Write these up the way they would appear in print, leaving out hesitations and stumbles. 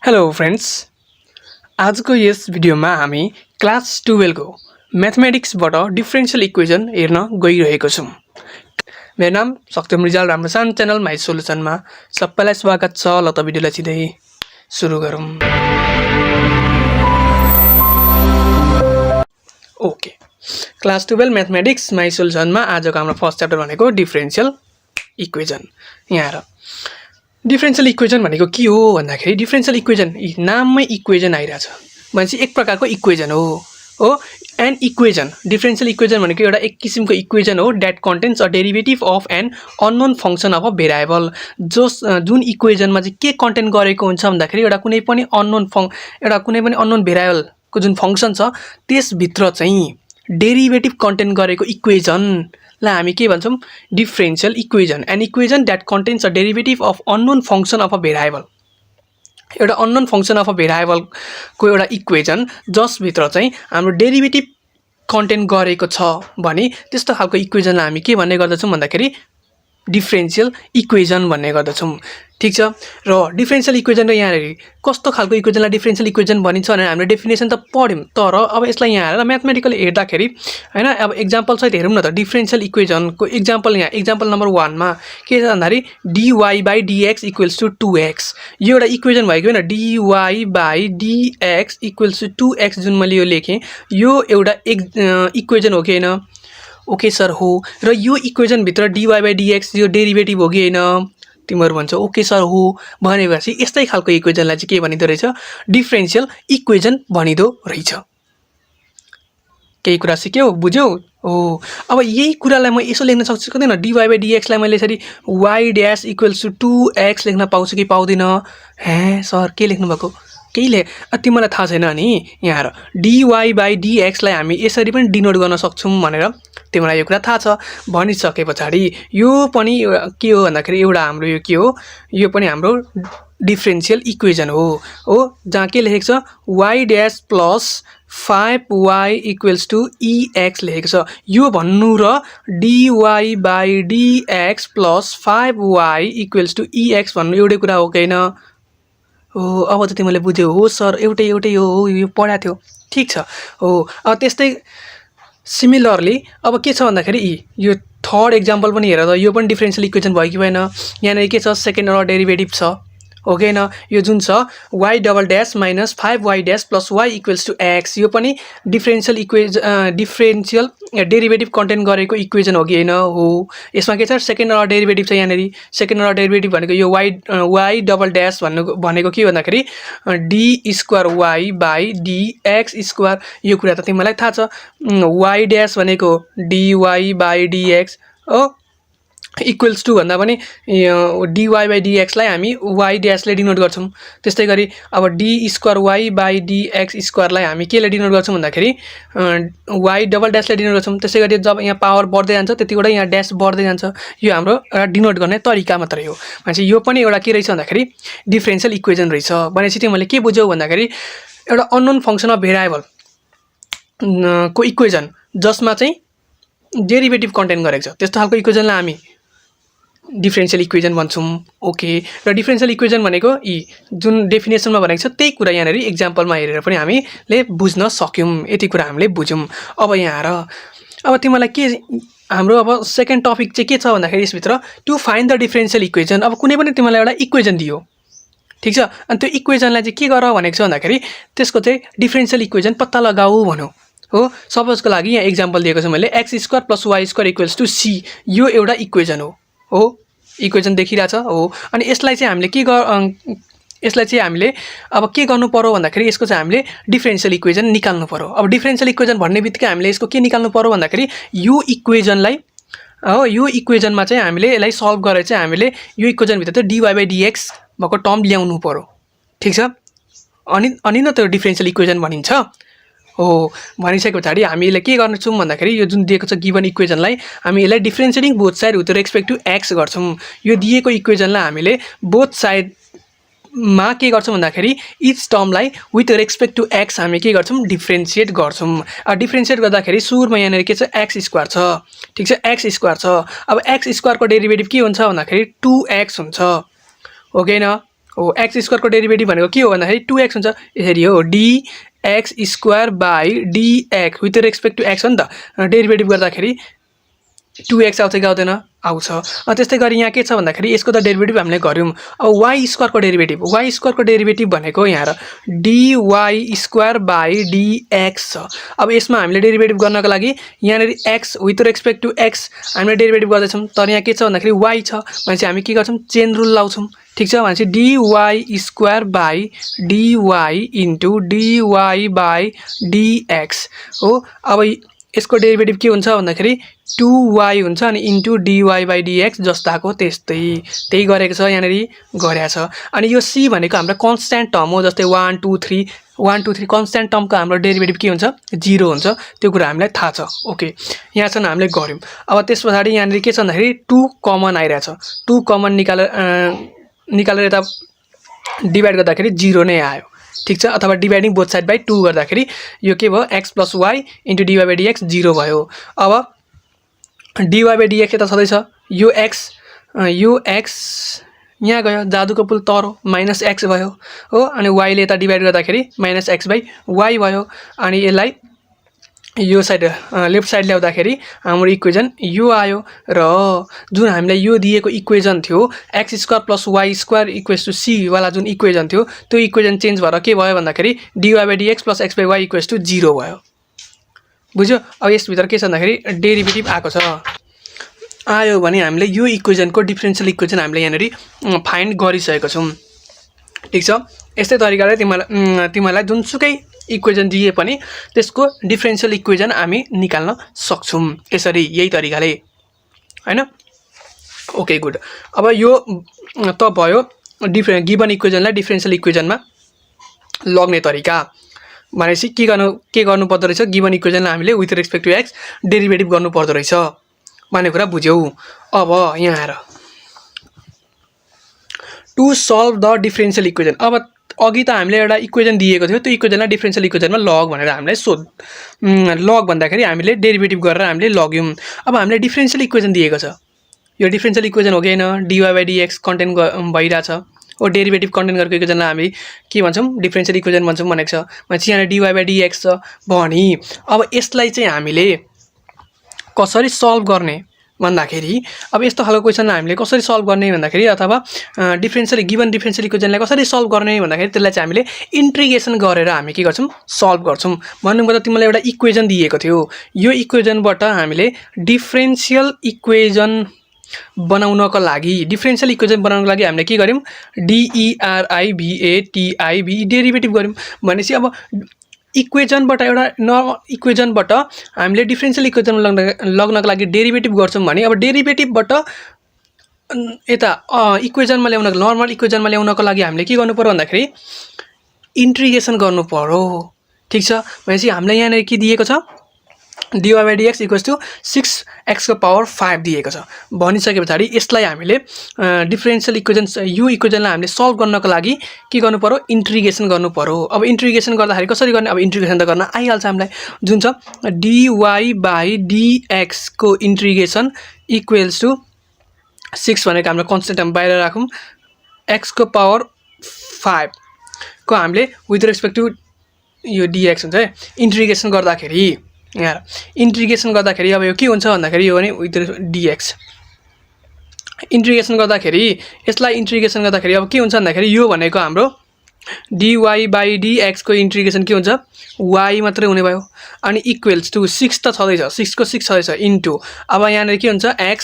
Hello friends, आज को यस भिडियोमा हामी क्लास 12 को मैथमेटिक्सबाट डिफरेंशियल इक्वेशन हेर्न गइरहेको छौं। मेरो नाम सत्यम रिजाल रामप्रसाद च्यानल माइ सोलुसनमा सबैलाई स्वागत छ। ल त भिडियोलाई सिधै सुरु गरौं। ओके, क्लास 12 मैथमेटिक्स माइ सोलुसनमा आजको हाम्रो फर्स्ट च्याप्टर भनेको डिफरेंशियल इक्वेशन। यहाँ हेर, डिफरेंशियल इक्वेशन भनेको के हो भन्दाखेरि डिफरेंशियल इक्वेशन नाममै इक्वेशन आइराछ भनेपछि एक प्रकारको इक्वेशन हो एन इक्वेशन। डिफरेंशियल इक्वेशन भनेको एउटा एक किसिमको इक्वेशन हो that contains a derivative of an unknown function of a variable. जुन इक्वेशनमा चाहिँ के कन्टेन्ट गरेको हुन्छ भन्दाखेरि एउटा कुनै पनि अननोन भेरिएबलको जुन फंक्शन छ त्यसभित्र चाहिँ डेरिभेटिभ कन्टेन्ट गरेको इक्वेशन ला हामी के भन्छौं, differential equation. An equation that contains a derivative of unknown function of a variable. एउटा unknown function of a variable को एउटा इक्वेशन जसभित्र चाहिँ हाम्रो डेरिभेटिभ कन्टेन्ट गरेको छ भने त्यस्तो खालको इक्वेशनलाई हामी के भन्ने गर्दछौं भन्दाखेरि डिफरेंशियल इक्वेशन भन्ने गर्दछौं। ठीक छ। र डिफरेंशियल इक्वेशन र यहाँ कस्तो खालको इक्वेशनलाई डिफरेंशियल इक्वेशन भनिन्छ भने हामीले डेफिनेसन त पढ्यौं, तर अब यसलाई यहाँ हेरेर म्याथमेटिकली हेर्दाखेरि हैन, अब एक्जाम्पल सहित हेरौं न त। डिफरेंशियल इक्वेशनको एक्जाम्पल यहाँ एक्जाम्पल नम्बर 1 मा के छ भन्दाखेरि dy/dx = 2x। यो एउटा इक्वेशन भएको हैन, dy/dx = 2x जुन मैले यो लेखेँ यो एउटा इक्वेशन हो कि हैन? ओके सर हो। र यो इक्वेशन भित्र dy/dx यो डेरिभेटिभ हो कि हैन? तिमीहरु भन्छौ ओके सर हो। भनेपछि यस्तै खालको इक्वेशनलाई चाहिँ के भनिदो रहेछ, डिफरेंशियल इक्वेशन भनिदो रहेछ। केही कुरा सिक्यौ, बुझ्यौ? हो। अब यही कुरालाई म यसो लेख्न सक्छु किन? dy/dx लाई मैले यसरी y' = 2x लेख्न पाउँछु कि पाउँदिन? हे सर के लेख्नु भएको? केहीले तिमीलाई थाहा छैन नि? यहाँ हेर, dy/dx लाई हामी यसरी पनि डिनोट गर्न सक्छौं भनेर तिमीलाई यो कुरा थाहा छ। भनिसके पछाडी यो पनि के हो भन्दाखेरि एउटा हाम्रो यो के हो, यो पनि हाम्रो डिफरेंशियल इक्वेशन हो जहाँ के लेखेको छ y' + 5y = ex लेखेको छ। यो भन्नु र dy/dx + 5y = ex भन्नु एउटै कुरा हो कि हैन? हो। अब त तिमीले बुझ्यौ। हो सर एउटै हो, यो पढाएको थियो। ठीक छ। हो। अब त्यस्तै सिमिलरली अब के छ भन्दाखेरि यो थर्ड एक्जाम्पल पनि हेर त, यो पनि डिफरेंशियल इक्वेशन भयो कि भएन? यहाँ के छ, सेकेन्ड अर्डर डेरिभेटिभ छ हो कि हैन? यो जुन छ y' - 5y' + y = x, यो पनि डिफरेंशियल डेरिभेटिभ कन्टेन्ट गरेको इक्वेशन हो कि हैन? हो। यसमा के छ, सेकेन्ड अर्डर डेरिभेटिभ छ। यहाँ सेकेन्ड अर्डर डेरिभेटिभ भनेको यो y' भनेको के भन्दाखेरि d²y/dx²। यो कुरा त तिमीलाई थाहा छ। y' भनेको dy/dx हो इक्वल्स टु भन्दा पनि dy/dx लाई हामी y' ले डिनोट गर्छौं। त्यस्तै गरी अब d²y/dx² लाई हामी के ले डिनोट गर्छौं भन्दाखेरि y' ले डिनोट गर्छौं। त्यसै गरी जब यहाँ पावर बढ्दै जान्छ त्यतिबेला यहाँ ड्याश बढ्दै जान्छ। यो हाम्रो एउटा डिनोट गर्ने तरिका मात्रै हो। भनेपछि यो पनि एउटा के रहेछ भन्दाखेरि डिफरेंशियल इक्वेशन रहेछ। भनेपछि तिमीले के बुझ्यौ भन्दाखेरि एउटा अननोन फंक्शन अफ भेरिएबल को इक्वेशन जसमा चाहिँ डेरिभेटिभ कन्टेन्ट गरेको छ त्यस्तो खालको इक्वेशनलाई हामी डिफरेंशियल इक्वेशन भन्छौं। ओके। र डिफरेंशियल इक्वेशन भनेको जुन डेफिनेसनमा भनेको छ त्यही कुरा यहाँ एक्जाम्पलमा हेरेर पनि हामीले बुझ्न सक्यौं। यति कुरा हामीले बुझ्यौं। अब यहाँ हेर, अब तिमीलाई के हाम्रो अब सेकेन्ड टपिक चाहिँ के छ भन्दाखेरि यसभित्र to find the differential equation. अब कुनै पनि तिमीलाई एउटा इक्वेशन दियो, ठीक छ, अनि त्यो इक्वेशनलाई चाहिँ के गर भनेको छ भन्दाखेरि त्यसको चाहिँ डिफरेंशियल इक्वेशन पत्ता लगाऊ भन्यो हो। सपोजको लागि यहाँ एक्जाम्पल दिएको छ मैले, x² + y² = c। यो एउटा इक्वेशन हो। इक्वेशन देखिरहेछ हो। अनि यसलाई चाहिँ हामीले अब के गर्नु पर्यो भन्दाखेरि यसको चाहिँ हामीले डिफरेंशियल इक्वेशन निकाल्नु पर्यो। अब डिफरेंशियल इक्वेशन भन्नेबित्तिकै हामीले यसको के निकाल्नु पर्यो भन्दाखेरि यो इक्वेशनलाई हो, यो इक्वेशनमा चाहिँ हामीले यसलाई सल्भ गरेर चाहिँ हामीले यो इक्वेशन भित्र चाहिँ dy/dx भएको टर्म ल्याउनु पर्यो। ठीक छ। अनि न त्यो डिफरेंशियल इक्वेशन भनिन्छ हो। भनिसके पछाडी हामीले के गर्छौं भन्दाखेरि यो जुन दिएको छ गिवन इक्वेशनलाई हामी यसलाई differentiating both side with respect to x गर्छौं। यो दिएको इक्वेशनलाई हामीले बोथ साइड मा के गर्छौं भन्दाखेरि इच टर्मलाई विथ रेस्पेक्ट टु x हामी के गर्छौं, डिफरेंशिएट गर्छौं। डिफरेंशिएट गर्दाखेरि सुरुमा यहाँ के छ x² छ। ठीक छ, x² छ। अब x² को डेरिभेटिभ के हुन्छ भन्दाखेरि 2x हुन्छ हो कि हैन? हो एक्स स्क्वायरको डेरिभेटिभ भनेको के हो भन्दाखेरि 2x हुन्छ यसरी हो dx square by dx with respect to x हो नि त डेरिभेटिभ गर्दाखेरि 2x आउँछ कि आउँदैन आउँछ त्यस्तै गरी यहाँ के छ भन्दाखेरि यसको त डेरिभेटिभ हामीले गर्यौं अब y स्क्वायरको डेरिभेटिभ भनेको यहाँ र dy स्क्वायर बाई dx छ अब यसमा हामीले डेरिभेटिभ गर्नको लागि यहाँ x with respect to x हामीले डेरिभेटिभ गर्दै छौं तर यहाँ के छ भन्दाखेरि y छ भनेपछि हामी के गर्छौं चेन रुल लाउँछौं ठीक छ भनेपछि dy square by dy into dy by dx हो अब यसको डेरिभेटिभ के हुन्छ भन्दाखेरि 2y हुन्छ अनि इन्टु dy बाई dx जस्ताको त्यही गरेको छ यहाँ गरेको छ अनि यो c भनेको हाम्रो कन्स्ट्यान्ट टर्म हो जस्तै 1 2 3 कन्स्ट्यान्ट टर्मको हाम्रो डेरिभेटिभ के हुन्छ 0 हुन्छ त्यो कुरा हामीलाई थाहा छ ओके यहाँसम्म हामीले गर्यौं अब त्यसपछि यहाँ के छ भन्दाखेरि 2 कमन आइरहेछ 2 कमन निकालेर यता डिभाइड गर्दाखेरि 0 नै आयो ठीक छ अथवा डिभाइडिङ बोथ साइड बाइ 2 गर्दाखेरि यो के भयो x + y * dy / dx 0 भयो अब dy / dx यता छँदै छ यो x यहाँ गयो जादुको पुल तरो -x भयो हो अनि y ले यता डिभाइड गर्दाखेरि -x/y भयो अनि यसलाई यो साइड लेफ्ट साइड ल्याउँदाखेरि हाम्रो इक्वेसन यो आयो र जुन हामीलाई यो दिएको इक्वेसन थियो x² + y² = c वाला जुन इक्वेसन थियो त्यो इक्वेसन चेन्ज भएर के भयो भन्दाखेरि dy / dx + x/y = 0 भयो बुझ्यो अब यस भित्र के छ भन्दाखेरि डेरिभेटिभ आको छ आयो भने हामीले यो इक्वेसनको डिफरेन्शियल इक्वेसन हामीले यहाँ फाइन्ड गरिसकेको छौं ठीक छ यस्तै तरिकाले तिमीलाई जुनसुकै इक्वेसन दिए पनि त्यसको डिफरेन्शियल इक्वेसन हामी निकाल्न सक्छौं यसरी यही तरिकाले हैन ओके गुड अब यो त भयो गिवन इक्वेसनलाई डिफरेन्शियल इक्वेसनमा लग्ने तरिका भनेपछि के गर्नु पर्दो रहेछ गिवन इक्वेसनलाई हामीले with respect to x derivative गर्नु पर्दो रहेछ भन्ने कुरा बुझ्यौ अब यहाँ आएर to solve the differential equation अब अघि त हामीले एउटा इक्वेसन दिएको थियो त्यो इक्वेसनलाई डिफरेन्शियल इक्वेसनमा लग भनेर हामीलाई लग भन्दाखेरि हामीले डेरिभेटिभ गरेर हामीले लग्यौं अब हामीले डिफरेन्शियल इक्वेसन दिएको छ यो डिफरेन्शियल इक्वेसन हो कि हैन dy / dx कन्टेन्ट भइराछ ओ डेरिभेटिभ कन्टेन्ट गरेको इक्वेसनलाई हामी के भन्छौं डिफरेन्शियल इक्वेसन भन्छौं भनेको छ भनेपछि यहाँ dy / dx छ भनी अब यसलाई चाहिँ हामीले कसरी सल्भ गर्ने भन्दाखेरि अब यस्तो खालको क्वेशनलाई हामीले कसरी सल्भ गर्ने भन्दाखेरि अथवा गिवन डिफरेन्शियल इक्वेसनलाई कसरी सल्भ गर्ने भन्दाखेरि त्यसलाई चाहिँ हामीले इन्टिग्रेसन गरेर हामी के गर्छौं सल्भ गर्छौं भन्नुको त तिमीलाई एउटा इक्वेसन दिएको थियो यो इक्वेसनबाट हामीले डिफरेन्शियल इक्वेसन बनाउनको लागि हामीले के गर्यौं DERIVATIV डेरिभेटिभ गर्यौं भनेपछि अब इक्वेसनबाट एउटा नर्मल इक्वेसनबाट हामीले डिफरेन्शियल इक्वेसन लग्नको लागि डेरिभेटिभ गर्छौं भने अब डेरिभेटिभबाट यता इक्वेसनमा ल्याउनको नर्मल इक्वेसनमा ल्याउनको लागि हामीले के गर्नु पर्यो भन्दाखेरि इन्टिग्रेसन गर्नु पर्यो ठीक छ भनेपछि हामीलाई यहाँ के दिएको छ dy / dx = 6x⁵ दिएको छ भनिसकेपछि यसलाई हामीले डिफरेन्शियल इक्वेसन यो इक्वेसनलाई हामीले सल्भ गर्नको लागि के गर्नु पर्यो इन्टिग्रेसन गर्नु पर्यो अब इन्टिग्रेसन गर्दाखेरि कसरी गर्ने अब इन्टिग्रेसन त गर्न आइहाल्छ हामीलाई जुन छ dy / dx को इन्टिग्रेसन = 6 भनेको हाम्रो कन्स्टेन्ट हम बाहिर राखौं x⁵ को हामीले विथ रेस्पेक्ट टु यो dx हुन्छ है इन्टिग्रेसन गर्दाखेरि यहाँ इन्टिग्रेसन गर्दाखेरि अब यो के हुन्छ भन्दाखेरि यो भने विथ dx इन्टिग्रेसन गर्दाखेरि यसलाई इन्टिग्रेसन गर्दाखेरि अब के हुन्छ भन्दाखेरि यो भनेको हाम्रो dy / dx को इन्टिग्रेसन के हुन्छ y मात्रै हुने भयो अनि इक्वल्स टु 6 त छदैछ 6 को 6 छदैछ इन्टु अब यहाँ के हुन्छ x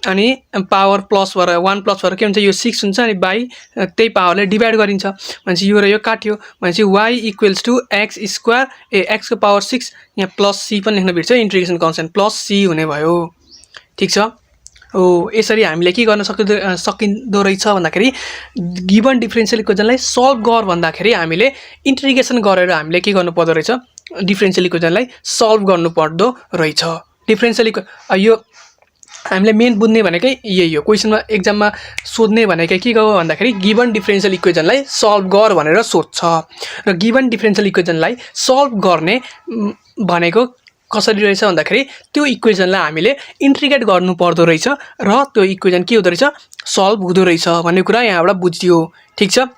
अनि पावर प्लस भएर 1 प्लस भएर के हुन्छ यो 6 हुन्छ अनि बाइ त्यही पावरले डिभाइड गरिन्छ भनेपछि यो र यो काट्यो भनेपछि y = x² x को पावर 6 यहाँ प्लस c पनि लेख्न बिर्छ इन्टिग्रेसन कन्स्टेन्ट प्लस c हुने भयो ठीक छ हो यसरी हामीले के गर्न सकिन्दो रहेछ भन्दाखेरि गिवन डिफरेन्शियल इक्वेसनलाई सल्भ गर भन्दाखेरि हामीले इन्टिग्रेसन गरेर हामीले के गर्नु पर्दो रहेछ डिफरेन्शियल इक्वेसनलाई सल्भ गर्नु पर्दो रहेछ डिफरेन्शियल यो हामीले मेन बुझ्ने भनेकै यही हो क्वेशनमा एक्जाममा सोध्ने भनेकै के हो भन्दाखेरि गिवन डिफरेन्शियल इक्वेसनलाई सल्भ गर भनेर सोध्छ र गिवन डिफरेन्शियल इक्वेसनलाई सल्भ गर्ने भनेको कसरी रहेछ भन्दाखेरि त्यो इक्वेसनलाई हामीले इन्टिग्रेट गर्नु पर्दो रहेछ र त्यो इक्वेसन के हुँदो रहेछ सल्भ हुँदो रहेछ भन्ने कुरा यहाँबाट बुझियो ठीक छ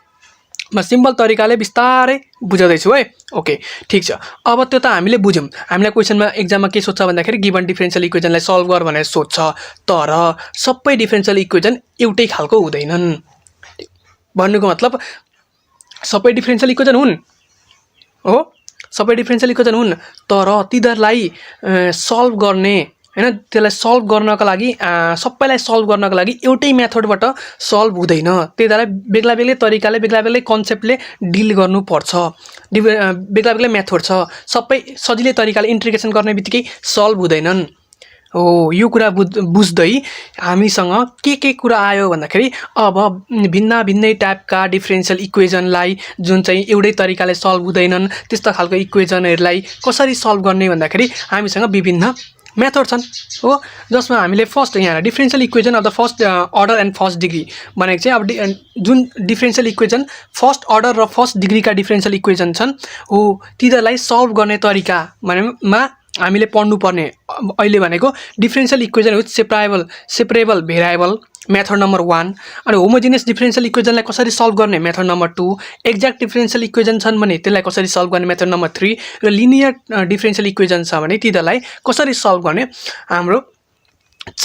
म सिम्पल तरिकाले बिस्तारै बुझाउँदैछु है ओके ठीक छ अब त्यो त हामीले बुझ्यौँ हामीलाई क्वेसनमा एक्जाममा के सोध्छ भन्दाखेरि गिभन डिफरेन्शियल इक्वेजनलाई सल्भ गर भनेर सोध्छ तर सबै डिफरेन्शियल इक्वेजन एउटै खालको हुँदैनन् भन्नुको मतलब सबै डिफरेन्शियल इक्वेजन हुन् हो सबै डिफरेन्शियल इक्वेजन हुन् तर तिनीहरूलाई सल्भ गर्ने हैन त्यसलाई सल्भ गर्नका लागि सबैलाई सल्भ गर्नका लागि एउटै मेथडबाट सल्भ हुँदैन त्यसलाई बेग्ला बेग्लै तरिकाले बेग्ला बेग्लै कन्सेप्टले डिल गर्नुपर्छ बेग्ला बेग्लै मेथड छ सबै सजिलै तरिकाले इन्टिग्रेसन गर्ने बित्तिकै सल्भ हुँदैनन् हो यो कुरा बुझ्दै हामीसँग के कुरा आयो भन्दाखेरि अब भिन्न भिन्नै टाइपका डिफरेन्शियल इक्वेजनलाई जुन चाहिँ एउटै तरिकाले सल्भ हुँदैनन् त्यस्ता खालको इक्वेजनहरूलाई कसरी सल्भ गर्ने भन्दाखेरि हामीसँग विभिन्न मेथड छन् हो जसमा हामीले फर्स्ट यहाँ differential equation of the first order and first degree भनेको चाहिँ अब जुन डिफरेन्शियल इक्वेजन फर्स्ट अर्डर र फर्स्ट डिग्रीका डिफरेन्शियल इक्वेजन छन् हो तिनीहरूलाई सल्भ गर्ने तरिका भनेमा हामीले पढ्नुपर्ने अहिले भनेको differential equation with separable variable method number 1 अनि होमोजिनियस डिफरेन्शियल इक्वेजनलाई कसरी सल्भ गर्ने method number 2 exact differential equation छन् भने त्यसलाई कसरी सल्भ गर्ने मेथड नम्बर 3 र लिनियर डिफरेन्शियल इक्वेजन छ भने तिनीहरूलाई कसरी सल्भ गर्ने हाम्रो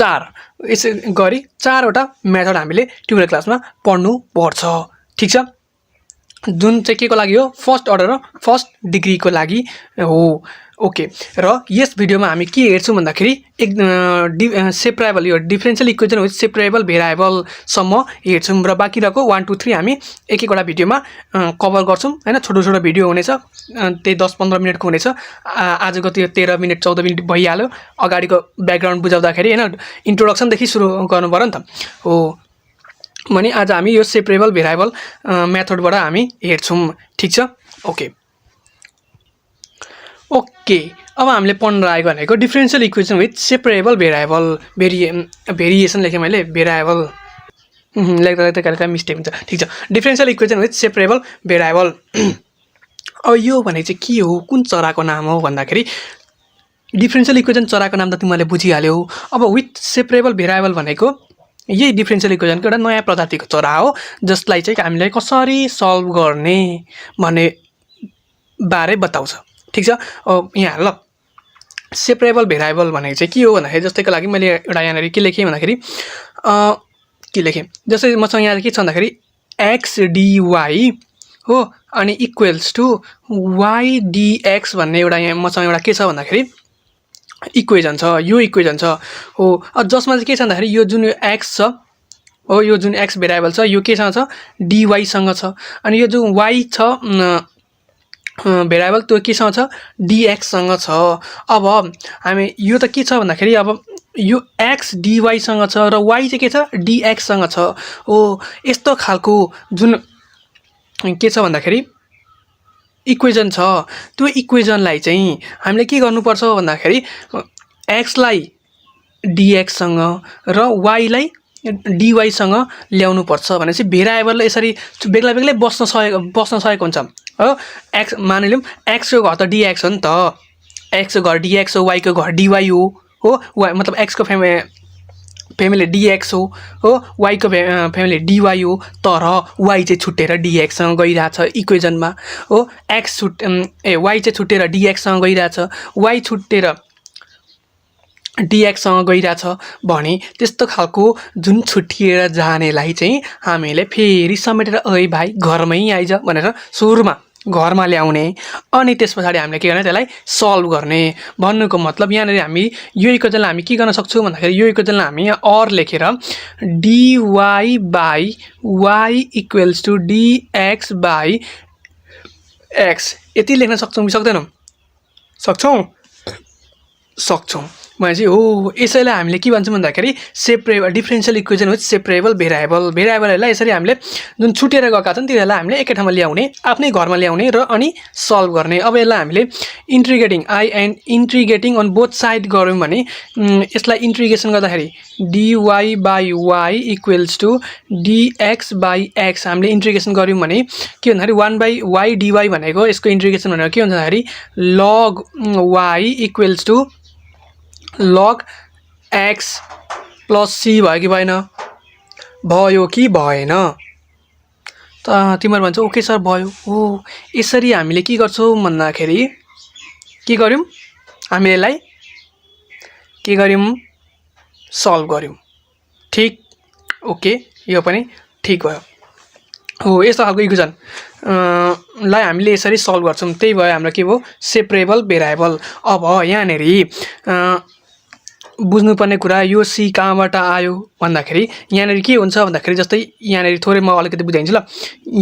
4 यसै गरी 4वटा मेथड हामीले ट्युटोरियल क्लासमा पढ्नु पर्छ ठीक छ जुन चाहिँ केको लागि हो फर्स्ट अर्डर र फर्स्ट डिग्रीको लागि हो ओके र यस भिडियोमा हामी के हेर्छौं भन्दाखेरि एक सेपरेबल यो differential equation with separable variable सम्म हेर्छौं र बाँकी रहेको 1 2 3 हामी एक एकवटा भिडियोमा कभर गर्छौं हैन छोटो छोटो भिडियो हुनेछ त्यही 10-15 मिनेटको हुनेछ आजको त्यो 13 मिनेट 14 मिनेट भइहाल्यो अगाडिको ब्याकग्राउन्ड बुझाउँदाखेरि हैन इन्ट्रोडक्सन देखि सुरु गर्नु पर्यो नि त हो भने आज हामी यो सेपरेबल भेरिएबल मेथडबाट हामी हेर्छौं ठीक छ ओके अब हामीले पढ्न आएको भनेको differential equation with separable variable variation लेखेँ मैले भेरिएबल लेख्दा कहिले मिस्टेक हुन्छ ठीक छ differential equation with separable variable अब यो भने चाहिँ के हो कुन चराको नाम हो भन्दाखेरि डिफरेन्शियल इक्वेसन चराको नाम त तिमीले बुझिहाल्यौ अब विथ सेपरेबल भेरिएबल भनेको यही डिफरेन्शियल इक्वेजनको एउटा नयाँ प्रजातिको चरा हो जसलाई चाहिँ हामीले कसरी सल्भ गर्ने भन्ने बारे बताउँछ ठीक छ यहाँ ल सेपरेबल भेरिएबल भनेको चाहिँ के हो भन्दाखेरि जस्तैको लागि मैले एउटा यहाँनेरि के लेखेँ भन्दाखेरि के लेखेँ जस्तै मसँग यहाँ के छ भन्दाखेरि x dy हो अनि इक्वल्स टु y dx भन्ने एउटा यहाँ मसँग एउटा के छ भन्दाखेरि इक्वेजन छ यो इक्वेजन छ हो जसमा चाहिँ के छ भन्दाखेरि यो जुन x छ हो यो जुन x भेरिएबल छ यो केसँग छ dy सँग छ अनि यो जुन y छ भेरिएबल त्यो केसँग छ dx सँग छ अब हामी यो त के छ भन्दाखेरि अब यो x dy सँग छ र y चाहिँ के छ dx सँग छ हो यस्तो खालको जुन के छ भन्दाखेरि इक्वेजन छ त्यो इक्वेजनलाई चाहिँ हामीले के गर्नुपर्छ भन्दाखेरि x लाई dx सँग र y लाई dy सँग ल्याउनु पर्छ भनेपछि भेरिएबलले यसरी बेग्ला बेग्लै बस्न सकेको हुन्छ हो x मानिलियौं x को घर त dx हो नि त x को घर dx हो y को घर dy हो y मतलब x को फ्यामिली dx हो y को फ्यामिली dy हो तर y चाहिँ छुटेर dx सँग गइराछ इक्वेजनमा हो y चाहिँ छुटेर dx सँग गइराछ y छुटेर dx सँग गइराछ भने त्यस्तो खालको जुन छुटिएर जानेलाई चाहिँ हामीले फेरि समेटेर ओइ भाइ घरमै आइज भनेर सुरुमा घरमा ल्याउने अनि त्यसपछि हामीले के गर्ने त्यसलाई सल्भ गर्ने भन्नुको मतलब यहाँ हामी यो इक्वेजनलाई हामी के गर्न सक्छौं भन्दाखेरि यो इक्वेजनलाई हामी यहाँ और लेखेर dy by y equals to dx by x यति लेख्न सक्छौं कि सक्दैनौं सक्छौं भनेपछि हो यसैलाई हामीले के भन्छौं भन्दाखेरि separable differential equation with separable भेरिएबललाई यसरी हामीले जुन छुटेर गएका छन् तिनीहरूलाई हामीले एकै ठाउँमा ल्याउने आफ्नै घरमा ल्याउने र अनि सल्भ गर्ने अब यसलाई हामीले इन्टिग्रेटिङ अन बोथ साइड गर्यौं भने यसलाई इन्टिग्रेसन गर्दाखेरि dy by y equals to dx by x हामीले इन्टिग्रेसन गर्यौं भने के भन्दाखेरि 1 by y dy भनेको यसको इन्टिग्रेसन भनेको के हुन्छ भन्दाखेरि log y equals to log x plus c भयो कि भएन भयो कि भएन त तिमीहरू भन्छ ओके सर भयो हो यसरी हामीले के गर्छौँ भन्दाखेरि के गर्यौँ हामीले यसलाई के गर्यौँ सल्भ गर्यौँ ठीक ओके यो पनि ठीक भयो हो यस्तो खालको इक्वेसन लाई हामीले यसरी सल्भ गर्छौँ त्यही भयो हाम्रो के भयो सेपरेबल भेरिएबल अब यहाँनेरि बुझ्नुपर्ने कुरा यो सी कहाँबाट आयो भन्दाखेरि यहाँनेरि के हुन्छ भन्दाखेरि जस्तै यहाँनेरि थोरै म अलिकति बुझाइदिन्छु ल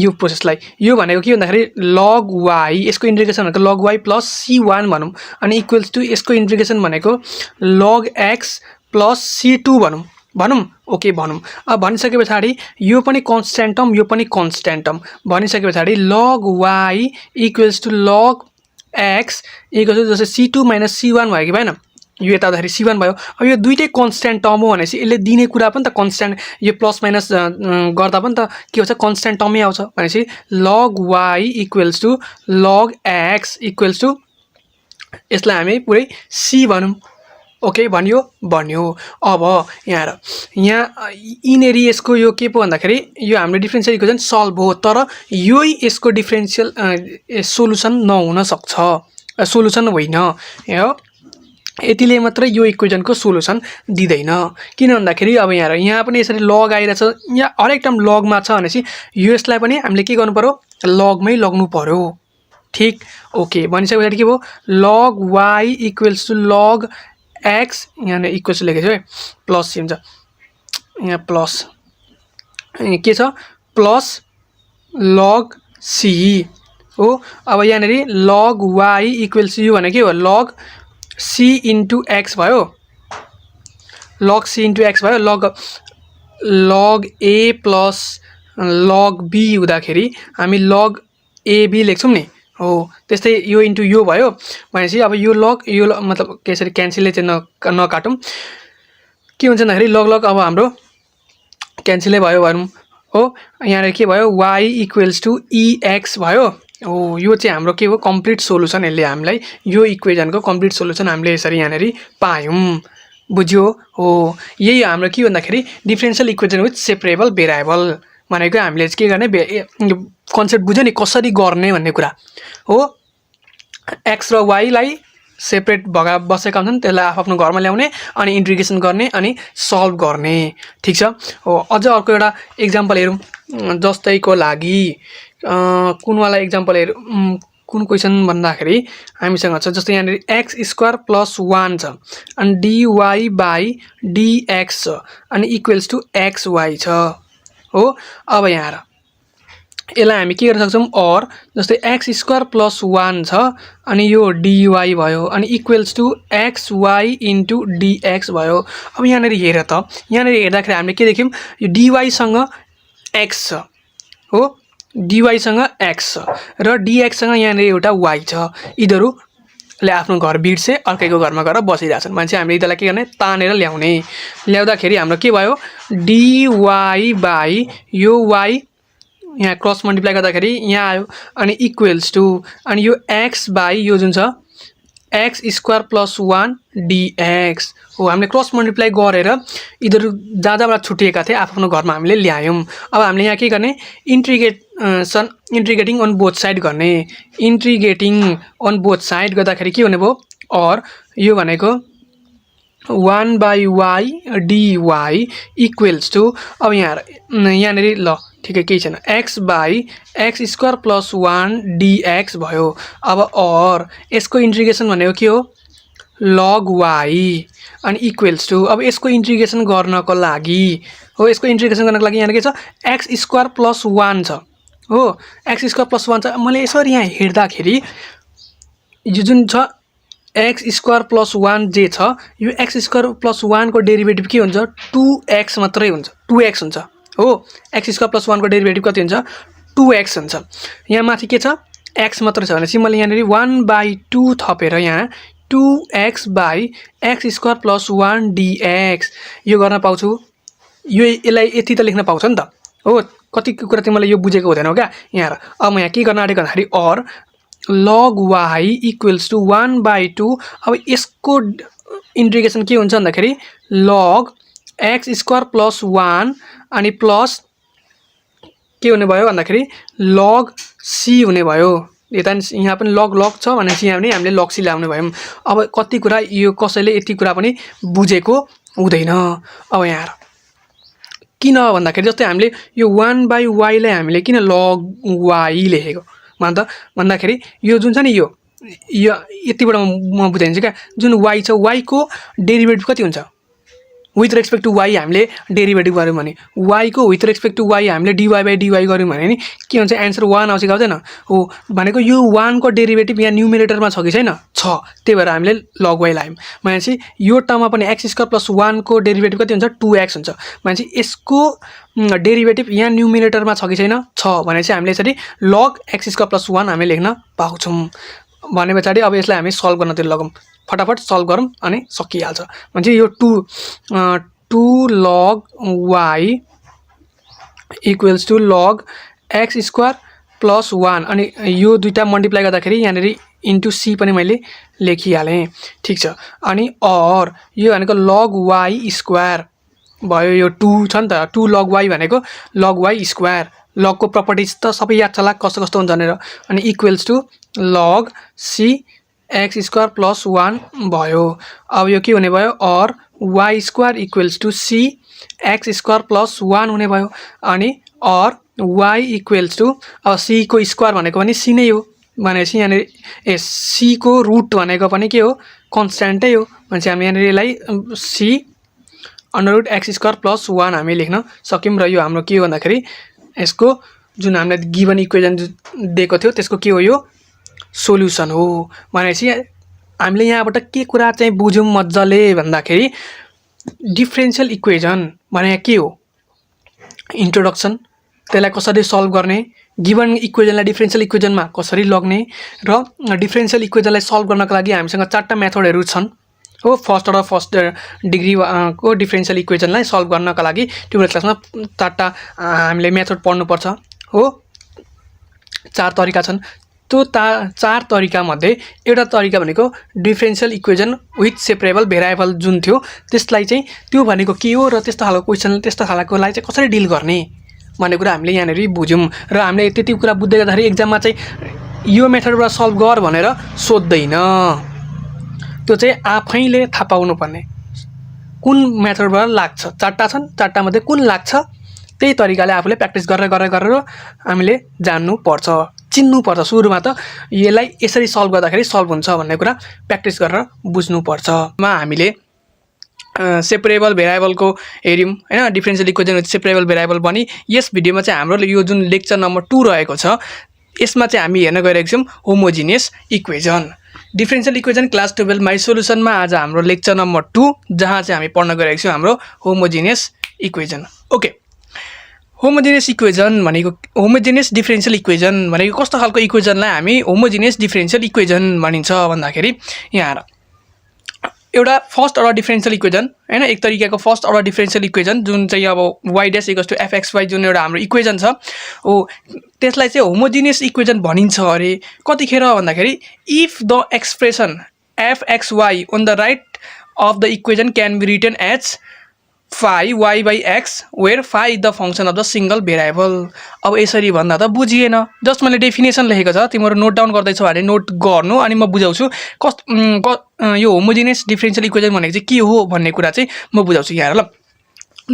यो प्रोसेसलाई यो भनेको के भन्दाखेरि लग वाई यसको इन्टिग्रेसन भनेको लग वाई प्लस C1 भनौँ अनि इक्वल्स टु यसको इन्टिग्रेसन भनेको लग एक्स प्लस C2 भनौँ ओके भनौँ अब भनिसके पछाडि यो पनि कन्स्ट्यान्ट टर्म यो पनि कन्स्ट्यान्ट टर्म भनिसके पछाडि log y equals to log x equals to जस्तै C2 माइनस C1 भयो कि भएन यो यता आउँदाखेरि C1 भयो अब यो दुईटै कन्स्ट्यान्ट टर्म हो भनेपछि यसले दिने कुरा पनि त कन्स्ट्यान्ट यो प्लस माइनस गर्दा पनि त के हुन्छ कन्स्ट्यान्ट टर्मै आउँछ भनेपछि log y equals to log x equals to यसलाई हामी पुरै C भनौँ ओके भन्यो अब यहाँ यिनेरी यसको यो के पो भन्दाखेरि यो हाम्रो डिफरेन्सियल इक्वेसन सल्भ हो तर यही यसको डिफरेन्सियल सोलुसन नहुन सक्छ सोलुसन होइन यतिले मात्रै यो इक्वेजनको सोलुसन दिँदैन किन भन्दाखेरि अब यहाँ पनि यसरी लग आइरहेछ यहाँ हरेक टर्म लगमा छ भनेपछि यसलाई पनि हामीले के गर्नु पर्यो लगमै लग्नु पर्यो ठीक ओके भनिसके पछाडि के भयो log y equals to log x यहाँ इक्वल्स लेखेको छु है प्लस सी हुन्छ यहाँ प्लस के छ प्लस लग सी हो अब यहाँनेरि लग वाई इक्वल्स यु भने के हो लग C इन्टु एक्स भयो लग C इन्टु एक्स भयो लग A प्लस लग B हुँदाखेरि हामी लग AB लेख्छौँ नि हो त्यस्तै यो इन्टु यो भयो भनेपछि अब यो मतलब त्यसरी क्यान्सलले चाहिँ नकाटौँ के हुन्छ भन्दाखेरि लग अब हाम्रो क्यान्सलै भयो भनौँ हो यहाँ के भयो y इक्वल्स टु EX भयो हो यो चाहिँ हाम्रो के हो कम्प्लिट सोलुसन यसले हामीलाई यो इक्वेजनको कम्प्लिट सोलुसन हामीले यसरी यहाँनेरि पायौँ बुझ्यो हो यही हाम्रो के भन्दाखेरि differential equation with separable variable भनेको हामीले के गर्ने कन्सेप्ट बुझ्यो नि कसरी गर्ने भन्ने कुरा हो एक्स र वाईलाई सेपरेट बसेका हुन्छन् त्यसलाई आफ्नो घरमा ल्याउने अनि इन्टिग्रेसन गर्ने अनि सल्भ गर्ने ठीक छ हो अझ अर्को एउटा एक्जाम्पल हेरौँ जस्तैको लागि कुनवाला एक्जाम्पल हेरौँ कुन क्वेसन भन्दाखेरि हामीसँग छ जस्तै यहाँनिर एक्स स्क्वायर प्लस 1 छ अनि dy बाई dx छ अनि इक्वल्स टु xy छ हो अब यहाँ यसलाई हामी के गर्न सक्छौँ अर जस्तै एक्स स्क्वायर प्लस 1 छ अनि यो dy भयो अनि equals to xy into dx भयो अब यहाँनिर हेर त यहाँनिर हेर्दाखेरि हामीले के देख्यौँ यो dy सँग x छ हो dy सँग x छ र dx सँग यहाँनिर एउटा y छ यिनीहरूले आफ्नो घर बिर्से अर्कैको घरमा गएर बसिरहेछन् मान्छे हामीले यिनीहरूलाई के गर्ने तानेर ल्याउँदाखेरि हाम्रो के भयो dy बाई यो y यहाँ क्रस मल्टिप्लाई गर्दाखेरि यहाँ आयो अनि इक्वल्स टु अनि यो x बाई यो जुन छ एक्स स्क्वायर प्लस 1 dx हो हामीले क्रस मल्टिप्लाई गरेर यिनीहरू जहाँबाट छुटिएका थिए आफ्नो घरमा हामीले ल्यायौँ अब हामीले यहाँ के गर्ने इन्ट्रिग्रेटिङ अन बोथ साइड गर्ने इन्ट्रिग्रेटिङ अन बोथ साइड गर्दाखेरि के हुने भयो अर यो भनेको 1 by y dy equals to अब यहाँनिर ल ठिकै केही छैन x by x square plus 1 dx भयो अब अर यसको इन्टिग्रेसन भनेको के हो लग y अनि इक्वल्स टु अब यसको इन्टिग्रेसन गर्नको लागि हो यसको इन्टिग्रेसन गर्नको लागि यहाँ के छ एक्स स्क्वायर प्लस 1 छ हो एक्स स्क्वायर प्लस 1 छ मैले यसरी यहाँ हेर्दाखेरि यो जुन छ एक्स स्क्वायर प्लस 1 जे छ यो एक्स स्क्वायर प्लस 1 को डेरिभेटिभ के हुन्छ 2x मात्रै हुन्छ 2x हुन्छ हो एक्स स्क्वायर प्लस 1 को डेरिभेटिभ कति हुन्छ 2x हुन्छ यहाँ माथि के छ x मात्र छ भनेपछि मैले यहाँनिर 1/2 थपेर यहाँ 2x by x square plus 1 dx यो गर्न पाउँछु यसलाई यति त लेख्न पाउँछ नि त हो कति कुरा तिमीलाई यो बुझेको हुँदैन हो क्या यहाँ अब म यहाँ के गर्न आँटेको भन्दाखेरि अर log y इक्वल्स टु 1/2 अब यसको इन्टिग्रेसन के हुन्छ भन्दाखेरि log एक्स स्क्वायर प्लस 1 अनि प्लस के हुने भयो भन्दाखेरि लग सी हुने भयो। यता यहाँ पनि लग लग छ भनेपछि यहाँ पनि हामीले लग सी ल्याउने भयौँ। अब कति कुरा यो कसैले यति कुरा पनि बुझेको हुँदैन। अब यहाँ किन भन्दाखेरि जस्तै हामीले यो 1/y लाई हामीले किन लग y लेखेको भन्दाखेरि यो जुन छ नि यो यतिबाट म बुझाइदिन्छु क्या। जुन y छ y को डेरिभेटिभ कति हुन्छ विथ रेस्पेक्ट टु y हामीले डेरिभेटिभ गऱ्यौँ भने y को विथ रेस्पेक्ट टु y हामीले dy/dy गऱ्यौँ भने नि के हुन्छ एन्सर 1 आउँछ कि आउँदैन हो भनेको यो 1 को डेरिभेटिभ यहाँ न्युमिरेटरमा छ कि छैन छ। त्यही भएर हामीले लग y लायौँ भनेपछि यो टर्ममा पनि x स्क्वायर प्लस 1 को डेरिभेटिभ कति हुन्छ 2x हुन्छ भनेपछि यसको डेरिभेटिभ यहाँ न्युमिरेटरमा छ कि छैन छ भनेपछि हामीले यसरी लग x स्क्वायर प्लस 1 हामीले लेख्न पाउँछौँ। भने पछाडि अब यसलाई हामी सल्भ गर्नतिर लगौँ फटाफट सल्भ गरौँ अनि सकिहाल्छ। भनेपछि यो 2 log y equals to log x square plus 1 अनि यो दुईटा मल्टिप्लाई गर्दाखेरि यहाँनिर इन्टु सी पनि मैले लेखिहालेँ। ठिक छ अनि और यो भनेको लग y स्क्वायर भयो। यो 2 छ नि त 2 log y भनेको log y स्क्वायर लगको प्रपर्टिज त सबै याद छ होला कस्तो कस्तो हुन्छ भनेर अनि equals to log C x square plus 1 भयो। अब यो के हुने भयो और y स्क्वायर equals to C x square plus 1 हुने भयो अनि और y इक्वल्स टु अब सी को स्क्वायर भनेको पनि सी नै हो भनेपछि यहाँनिर सी को रुट भनेको पनि के हो कन्स्ट्यान्टै हो भनेपछि हामी यहाँनिर यसलाई C under root x square plus 1 हामी लेख्न सक्यौँ। र यो हाम्रो के हो भन्दाखेरि यसको जुन हामीले गिवन इक्वेसन दिएको थियो त्यसको के हो यो सोल्युसन हो भनेपछि हामीले यहाँबाट के कुरा चाहिँ बुझ्यौँ मज्जाले भन्दाखेरि डिफरेन्शियल इक्वेसन भने के हो इन्ट्रोडक्सन त्यसलाई कसरी सल्भ गर्ने गिवन इक्वेसनलाई डिफरेन्शियल इक्वेसनमा कसरी लग्ने र डिफरेन्शियल इक्वेसनलाई सल्भ गर्नको लागि हामीसँग चारवटा मेथडहरू छन् हो फर्स्ट अर्डर फर्स्ट डिग्री को डिफरेन्शियल इक्वेसनलाई सल्भ गर्नका लागि ट्युटोरियल क्लासमा चारवटा हामीले मेथड पढ्नुपर्छ हो। चार तरिका छन् त्यो चार तरिका मध्ये एउटा तरिका भनेको differential equation with separable variable जुन थियो त्यसलाई चाहिँ त्यो भनेको के हो र त्यस्तो खालको क्वेसन त्यस्तो खालकोलाई चाहिँ कसरी डिल गर्ने भन्ने कुरा हामीले यहाँनिर बुझ्यौँ। र हामीले त्यति कुरा बुझ्दै गर्दाखेरि एक्जाममा चाहिँ यो मेथडबाट सल्भ गर भनेर सोध्दैन त्यो चाहिँ आफैले थाहा पाउनुपर्ने कुन मेथडबाट लाग्छ। चारवटा छन् चारवटा मध्ये कुन लाग्छ त्यही तरिकाले आफूले प्र्याक्टिस गरेर हामीले जान्नुपर्छ चिन्नुपर्छ। सुरुमा त यसलाई यसरी सल्भ गर्दाखेरि सल्भ हुन्छ भन्ने कुरा प्र्याक्टिस गरेर बुझ्नुपर्छ। हामीले सेपरेबल भेरिएबलको हेर्यौँ हैन differential equation with separable variable पनि यस भिडियोमा चाहिँ हाम्रो यो जुन लेक्चर नम्बर 2 रहेको छ यसमा चाहिँ हामी हेर्न गइरहेको छौँ homogeneous equation differential equation class 12 my सोल्युसनमा आज हाम्रो लेक्चर नम्बर 2 जहाँ चाहिँ हामी पढ्न गइरहेको छौँ हाम्रो homogeneous equation. Okay homogeneous equation भनेको होमोजिनियस डिफरेन्शियल इक्वेसन भनेको कस्तो खालको इक्वेसनलाई हामी होमोजिनियस डिफरेन्शियल इक्वेसन भनिन्छ भन्दाखेरि यहाँ एउटा फर्स्ट अर्डर डिफरेन्शियल इक्वेसन हैन एक तरिकाको फर्स्ट अर्डर डिफरेन्शियल इक्वेसन जुन चाहिँ अब y dash equals to fxy जुन एउटा हाम्रो इक्वेसन छ हो त्यसलाई चाहिँ होमोजिनियस इक्वेसन भनिन्छ अरे कतिखेर भन्दाखेरि if the expression fxy on the right of the equation can be written as phi y by x where phi is the function of the single variable। अब यसरी भन्दा त बुझिएन जस्ट मैले डेफिनेसन लेखेको छ तिम्रो नोट डाउन गर्दैछौ भने नोट गर्नु अनि म बुझाउँछु यो होमोजिनियस डिफरेन्शियल इक्वेसन भनेको चाहिँ के हो भन्ने कुरा चाहिँ म बुझाउँछु यहाँ ल।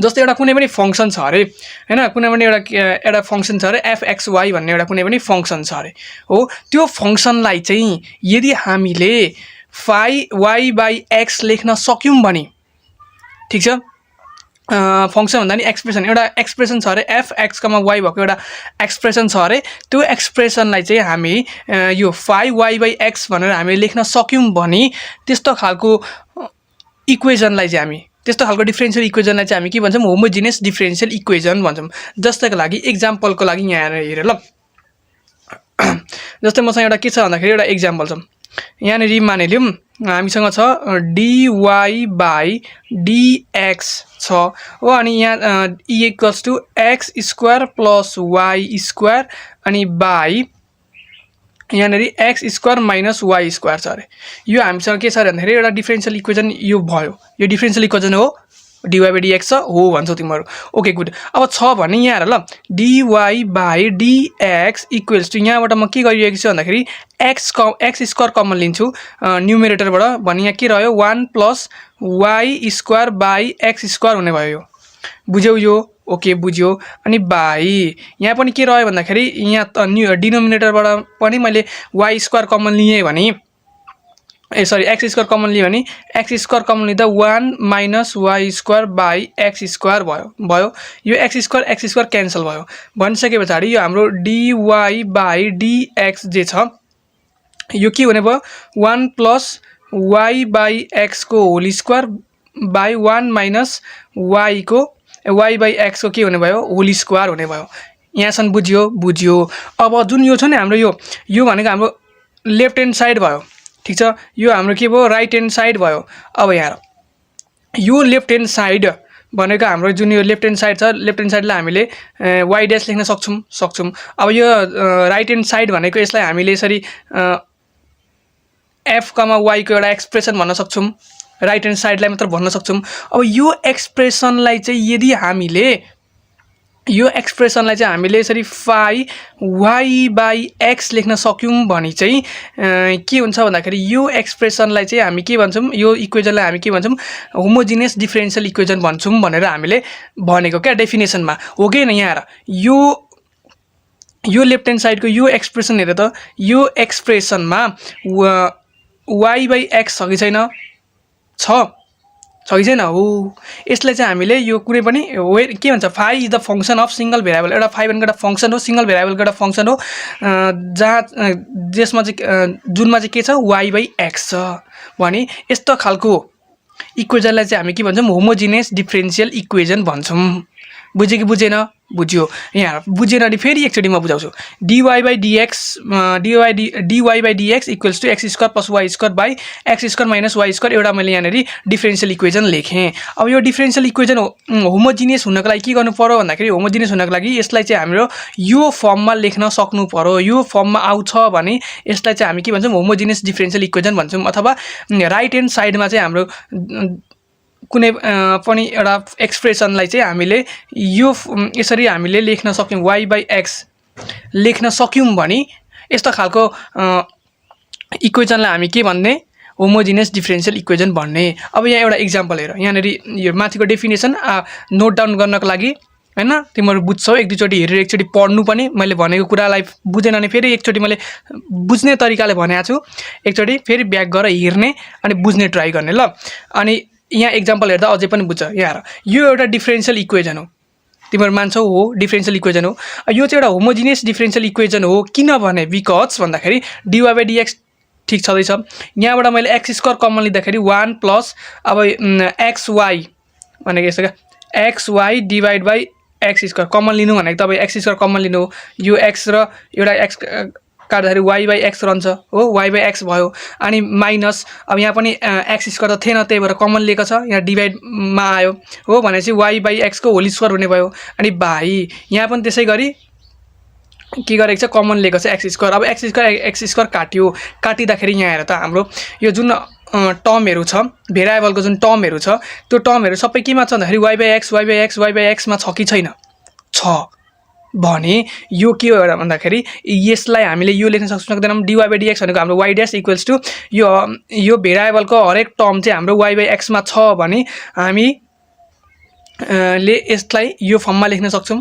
जस्तै एउटा कुनै पनि फंक्सन छ अरे हैन कुनै पनि एउटा फंक्सन छ अरे fxy भन्ने एउटा कुनै पनि फंक्सन छ अरे हो त्यो फंक्सनलाई चाहिँ यदि हामीले phi y by x लेख्न सक्यौं भने ठीक छ फंक्सन भन्दा नि एक्सप्रेसन एउटा एक्सप्रेसन छ अरे fx, y भएको एउटा एक्सप्रेसन छ अरे त्यो एक्सप्रेसनलाई चाहिँ हामी यो phi y by x भनेर हामीले लेख्न सक्यौं भने त्यस्तो खालको इक्वेसनलाई चाहिँ हामी त्यस्तो खालको डिफरेन्शियल इक्वेसनलाई चाहिँ हामी के भन्छौं होमोजिनियस डिफरेन्शियल इक्वेसन भन्छौं। जस्तैको लागि एक्जाम्पलको लागि यहाँ हेर ल जस्तै मसँग एउटा के छ भन्दाखेरि एउटा एक्जाम्पल छ यहाँ मानिलियौं हामीसँग छ dy by dx छ हो अनि यहाँ e equals to x square plus y square अनि by यहाँ x square minus y square छ अरे यो हामीसँग के छ भन्दाखेरि एउटा डिफरेन्शियल इक्वेसन यो भयो यो डिफरेन्शियल इक्वेसन हो dy/dx छ हो भन्छौ तिमीहरू ओके गुड अब छ भने यहाँ हेर ल dy/dx इक्वल्स टु यहाँबाट म के गरिरहेको छु भन्दाखेरि x स्क्वायर कमन लिन्छु न्युमेरेटरबाट भने यहाँ के रह्यो 1 + y² / x² हुने भयो यो बुझ्यौ यो ओके बुझ्यो अनि बाई यहाँ पनि के रह्यो भन्दाखेरि यहाँ डिनोमिनेटरबाट पनि मैले y² कमन लिए भने सरी x² कमन लियो भने x² कमन लिँदा 1 - y² / x² भयो यो x² क्यान्सल भयो भनिसके पछाडि यो हाम्रो dy/dx जे छ यो के हुने भयो 1 + y/x को होल स्क्वायर बाइ 1 - y/x को के हुने भयो होल स्क्वायर हुने भयो यहाँसम्म बुझ्यो अब जुन यो छ नि हाम्रो यो भनेको हाम्रो लेफ्ट ह्यान्ड साइड भयो ठीक छ यो हाम्रो के भयो राइट ह्यान्ड साइड भयो अब यहाँ यो लेफ्ट ह्यान्ड साइड भनेको हाम्रो जुन यो लेफ्ट ह्यान्ड साइड छ लेफ्ट ह्यान्ड साइडलाई हामीले y' लेख्न सक्छौं अब यो राइट ह्यान्ड साइड भनेको यसलाई हामीले यसरी f, y को एउटा एक्सप्रेसन भन्न सक्छौं राइट ह्यान्ड साइडलाई मात्र भन्न सक्छौं अब यो एक्सप्रेसनलाई चाहिँ यदि हामीले यसरी phi y/x लेख्न सक्यौं भने चाहिँ के हुन्छ भन्दाखेरि यो एक्सप्रेसनलाई चाहिँ हामी के भन्छौं यो इक्वेजनलाई हामी के भन्छौं होमोजिनियस डिफरेन्शियल इक्वेजन भन्छौं भनेर हामीले भनेको क्या डेफिनेसनमा हो कि हैन यहाँ यो लेफ्ट ह्यान्ड साइडको यो एक्सप्रेसन हेर त यो एक्सप्रेसनमा y/x छ कि छैन छ कि छैन हो यसलाई चाहिँ हामीले यो कुनै पनि के भन्छ phi is the function of single variable एउटा phi भनेको एउटा फंक्शन हो सिंगल भेरिएबलको एउटा फंक्शन हो जसमा चाहिँ जुनमा चाहिँ के छ y/x छ भने यस्तो खालको इक्वेजनलाई चाहिँ हामी के भन्छौं होमोजिनियस डिफरेन्शियल इक्वेजन भन्छौं बुझ्यो कि बुझेन बुझ्यो यहाँ बुझेन अनि फेरि एकचोटी म बुझाउँछु dy/dx equals to x² + y² / x² - y² एउटा मैले यहाँनेरि डिफरेन्शियल इक्वेजन लेखेँ अब यो डिफरेन्शियल इक्वेजन होमोजिनियस हुनको लागि के गर्नु पर्यो भन्दाखेरि होमोजिनियस हुनको लागि यसलाई चाहिँ हाम्रो यो फर्ममा लेख्न सक्नु पर्यो यो फर्ममा आउँछ भने यसलाई चाहिँ हामी के भन्छौं होमोजिनियस डिफरेन्शियल इक्वेजन भन्छौं अथवा राइट ह्यान्ड साइडमा चाहिँ हाम्रो कुनै पनि एउटा एक्सप्रेसनलाई चाहिँ हामीले यो यसरी हामीले लेख्न सक्यौं y/x लेख्न सक्यौं भने यस्तो खालको इक्वेजनलाई हामी के भन्ने होमोजिनियस डिफरेन्शियल इक्वेजन भन्ने अब यहाँ एउटा एक्जाम्पल हेर यहाँनेरि यो माथिको डेफिनेसन नोट डाउन गर्नको लागि हैन तिमीहरु बुझ्छौ एक दुई चोटी हेरेर एकचोटी पढ्नु पनि मैले भनेको कुरालाई बुझेन भने फेरि एकचोटी मैले बुझ्ने तरिकाले भनेको छु एकचोटी फेरि ब्याक गरेर हेर्ने अनि बुझ्ने ट्राई गर्ने ल अनि यहाँ एक्जाम्पल हेर्दा अझै पनि बुझ्छ यहाँ यो एउटा डिफरेन्शियल इक्वेजन हो तिमीहरु मान्छौ हो डिफरेन्शियल इक्वेजन हो यो चाहिँ एउटा होमोजिनियस डिफरेन्शियल इक्वेजन हो किनभने बिकज भन्दाखेरि dy/dx ठीक छदैछ यहाँबाट मैले x² कमन लिँदाखेरि 1 + अब xy भनेको यस्तो क्या xy divide by x² common लिनु भनेको तपाईं x² कमन लिनु यो x र एउटा x काट्दाखेरि y/x रहन्छ हो y/x भयो अनि माइनस अब यहाँ पनि x² त थिएन त्यही भएर कमन लिएको छ यहाँ डिवाइड मा आयो हो भनेपछि y/x को होल स्क्वायर हुने भयो अनि बाइ यहाँ पनि त्यसै गरी के गरेको छ कमन लिएको छ x² अब x² काटिदाखेरि यहाँ हेर त हाम्रो यो जुन टर्महरु छ भेरिएबलको जुन टर्महरु छ त्यो टर्महरु सबै केमा छ भन्दाखेरि y/x मा छ कि छैन छ भने यो के हो भन्दाखेरि यसलाई हामीले यो लेख्न सक्दैनौं dy/dx भनेको हाम्रो y' इक्वल्स टु यो भेरिएबलको हरेक टर्म चाहिँ हाम्रो y/x मा छ भने हामी ले यसलाई यो फर्ममा लेख्न सक्छौं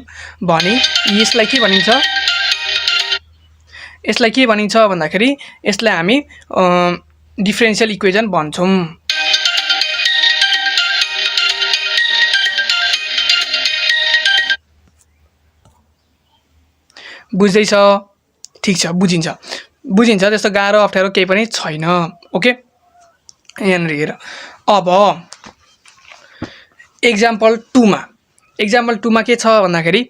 भने यसलाई के भनिन्छ भन्दाखेरि यसलाई हामी डिफरेन्शियल इक्वेजन भन्छौं बुझ्दै छ ठीक छ बुझिन्छ त्यस्तो गाह्रो अप्ठ्यारो केही पनि छैन ओके यहाँ हेर अब एक्जाम्पल 2 मा के छ भन्दाखेरि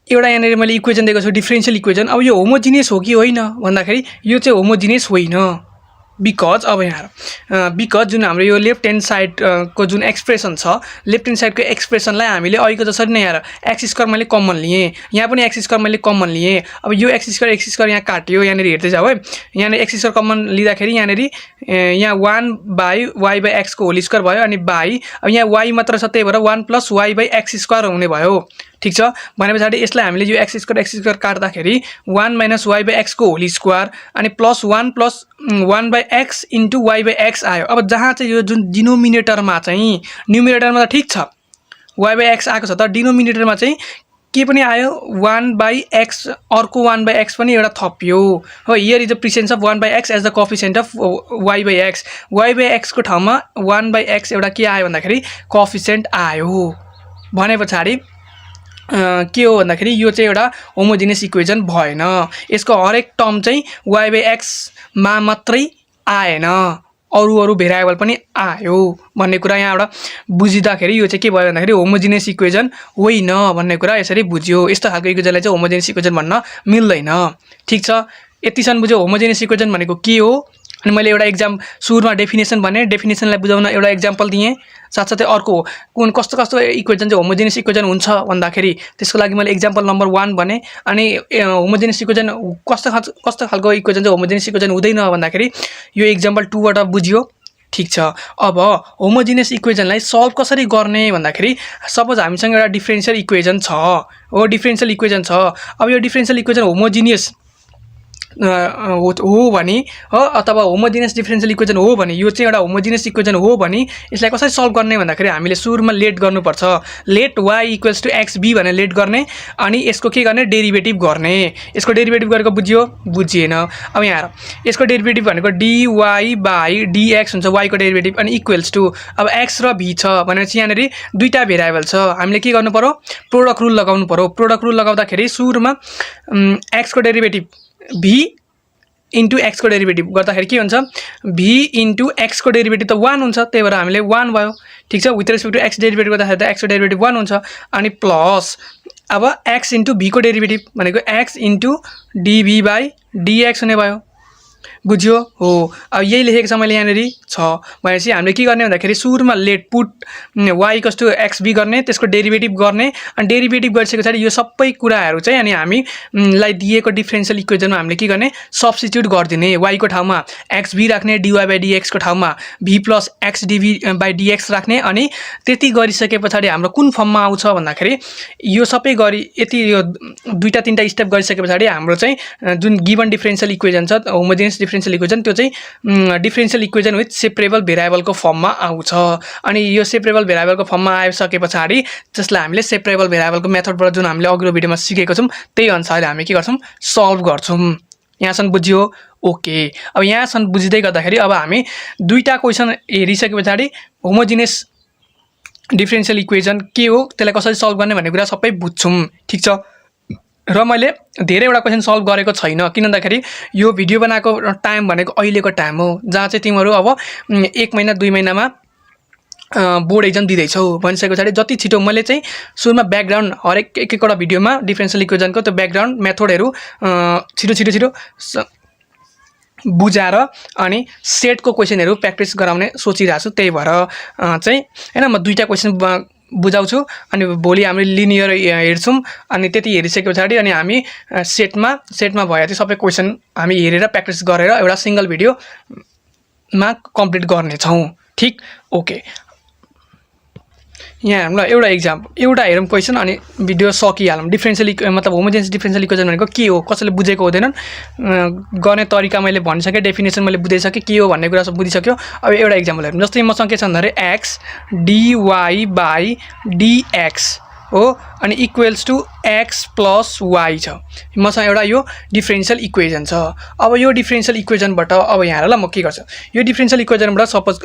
एउटा यहाँ मैले इक्वेजन दिएको छु डिफरेन्शियल इक्वेजन अब यो होमोजिनियस हो कि होइन भन्दाखेरि यो चाहिँ होमोजिनियस होइन बिकज अब यहाँ बिकज जुन हाम्रो यो लेफ्ट ह्यान्ड साइड को जुन एक्सप्रेसन छ लेफ्ट ह्यान्ड साइड को एक्सप्रेसनलाई हामीले अहिलेको जसरी नै यहाँ x² मैले कमन लिए यहाँ पनि x² मैले कमन लिए अब यो x² यहाँ काट्यो यहाँ हेर्दै जाऊ है यहाँ x² कमन लिँदाखेरि यहाँ यहाँ 1/y/x को होल स्क्वायर भयो अनि बाई अब यहाँ y मात्र छ त्यही भएर 1 + y/x स्क्वायर हुने भयो ठीक छ भनेपछि यसलाई हामीले यो x स्क्वायर काट्दाखेरि 1 - y/x को होल स्क्वायर अनि +1 + 1/x * y/x आयो अब जहाँ चाहिँ यो जुन डिनोमिनेटरमा चाहिँ न्युमरेटरमा त ठीक छ y/x आएको छ त डिनोमिनेटरमा चाहिँ के पनि आयो 1/x अर्को 1/x पनि एउटा थपियो हो here is the presence of 1/x as the coefficient of y/x y/x को ठाउँमा 1/x एउटा के आयो भन्दाखेरि कोएफिसिएन्ट आयो भनेपछि के हो भन्दाखेरि यो चाहिँ एउटा होमोजिनियस इक्वेसन भएन यसको हरेक टर्म चाहिँ y/x मा मात्रै आएन अरु भेरिएबल पनि आयो भन्ने कुरा यहाँबाट बुझिदाखेरि यो चाहिँ के भयो भन्दाखेरि होमोजिनियस इक्वेसन होइन भन्ने कुरा यसरी बुझ्यो यस्तो खालको इक्वेसनलाई चाहिँ होमोजिनियस इक्वेसन भन्न मिल्दैन ठीक छ यतिसम्म बुझ्यो होमोजिनियस इक्वेसन भनेको के हो अनि मैले एउटा एक्जाम सुरुमा डेफिनेसन भने डेफिनेसनलाई बुझाउन एउटा एक्जाम्पल दिएँ साथसाथै अर्को कुन कस्तो इक्वेसन चाहिँ होमोजिनियस इक्वेसन हुन्छ भन्दाखेरि त्यसको लागि मैले एक्जाम्पल नम्बर 1 भने अनि होमोजिनियस इक्वेसन कस्तो खालको इक्वेसन चाहिँ होमोजिनियस इक्वेसन हुँदैन भन्दाखेरि यो एक्जाम्पल 2 बाट बुझ्यो ठीक छ अब होमोजिनियस इक्वेसनलाई सल्भ कसरी गर्ने भन्दाखेरि सपोज हामीसँग एउटा डिफरेन्शियल इक्वेसन छ हो डिफरेन्शियल इक्वेसन छ अब यो डिफरेन्शियल इक्वेसन होमोजिनियस हो भने हो अथवा होमोजिनियस डिफरेन्शियल इक्वेसन हो भने यो चाहिँ एउटा होमोजिनियस इक्वेसन हो भने यसलाई कसरी सल्भ गर्ने भन्दाखेरि हामीले सुरुमा लेट गर्नुपर्छ लेट y = xb भनेर लेट गर्ने अनि यसको के गर्ने डेरिभेटिभ गर्ने यसको डेरिभेटिभ गरेको बुझिएन अब यहाँ यसको डेरिभेटिभ भनेको dy/dx हुन्छ y को डेरिभेटिभ अनि इक्वल्स टु अब x र v छ भनेपछि यहाँनेरि दुईटा भेरिएबल छ हामीले के गर्नु पर्यो प्रोडक्ट रुल लगाउनु पर्यो प्रोडक्ट रुल लगाउँदाखेरि सुरुमा x को डेरिभेटिभ v * x को डेरिभेटिभ गर्दाखेरि के हुन्छ v * x को डेरिभेटिभ त 1 हुन्छ त्यही भएर हामीले 1 भयो ठीक छ with respect to x derivative गर्दाखेरि त x को डेरिभेटिभ 1 हुन्छ अनि प्लस अब x * v को डेरिभेटिभ भनेको x * dv/dx हुने भयो बुझ्यो हो अब यही लेखेको छ मैले यहाँनेरि छ भनेपछि हामीले के गर्ने भन्दाखेरि सुरुमा लेट पुट y = xb गर्ने त्यसको डेरिभेटिभ गर्ने अनि डेरिभेटिभ गरिसकेपछि यो सबै कुराहरू चाहिँ अनि हामीलाई दिएको डिफरेन्शियल इक्वेसनमा हामीले के गर्ने सब्स्टिट्युट गरिदिने y को ठाउँमा xb राख्ने dy/dx को ठाउँमा v + x dv/dx राख्ने अनि त्यति गरिसकेपछि हाम्रो कुन फर्ममा आउँछ भन्दाखेरि यो सबै गरी यति यो दुईटा तीनटा स्टेप गरिसकेपछि हाम्रो चाहिँ जुन गिवन डिफरेन्शियल इक्वेसन छ होमोजिनियस डिफरेन्शियल इक्वेसन त्यो चाहिँ डिफरेन्शियल इक्वेसन विथ सेपरेबल भेरिएबलको फर्ममा आउँछ अनि यो सेपरेबल भेरिएबलको फर्ममा आइसकेपछि जसलाई हामीले सेपरेबल भेरिएबलको मेथडबाट जुन हामीले अघिल्लो भिडियोमा सिकेको छौं त्यही अनुसार हामी के गर्छौं सल्भ गर्छौं यहाँसम्म बुझ्यो ओके अब यहाँसम्म बुझिदै गर्दाखेरि अब हामी दुईटा क्वेशन हेरिसकेपछि होमोजिनियस डिफरेन्शियल इक्वेसन के हो त्यसलाई कसरी सल्भ गर्ने भन्ने कुरा सबै बुझ्छौं ठीक छ र मैले धेरैवटा क्वेशन सल्भ गरेको छैन किन भन्दाखेरि यो भिडियो बनाएको टाइम भनेको अहिलेको टाइम हो जहाँ चाहिँ तिमीहरू अब 1 महिना 2 महिनामा बोर्ड एक्जाम दिँदैछौ भनिसकेपछि जति छिटो मैले चाहिँ सुरुमा ब्याकग्राउन्ड हरेक एकवटा भिडियोमा डिफरेन्शियल इक्वेसनको त्यो ब्याकग्राउन्ड मेथडहरू छिटो बुझाएर अनि सेटको क्वेशनहरू प्र्याक्टिस गराउने सोचिरहेको छु त्यही भएर चाहिँ हैन म दुईटा क्वेशन बुझाउँछु अनि भोलि हामीले लिनियर हेर्छौं अनि त्यति हेरिसकेपछि अनि हामी सेटमा भए चाहिँ सबै क्वेशन हामी हेरेर प्र्याक्टिस गरेर एउटा सिंगल भिडियो मा कम्प्लिट गर्ने छौं ठीक ओके यहाँ हामीलाई एउटा एक्जाम्पल एउटा हेरौँ क्वेशन अनि भिडियो सकिहालौँ डिफरेन्शियल मतलब होमोजिनियस डिफरेन्शियल इक्वेसन भनेको के हो कसैले बुझेको हुँदैनन् गर्ने तरिका मैले भनिसके डेफिनेसन मैले बुझाइसके के हो भन्ने कुरा सब बुझिसक्यो अब एउटा एक्जाम्पल हेरौँ जस्तै मसँग के छ भन्दाखेरि x dy/dx हो अनि इक्वल्स टु x + y छ मसँग एउटा यो डिफरेन्शियल इक्वेसन छ अब यो डिफरेन्शियल इक्वेसनबाट अब यहाँ ल म के गर्छु यो डिफरेन्शियल इक्वेसनबाट सपोज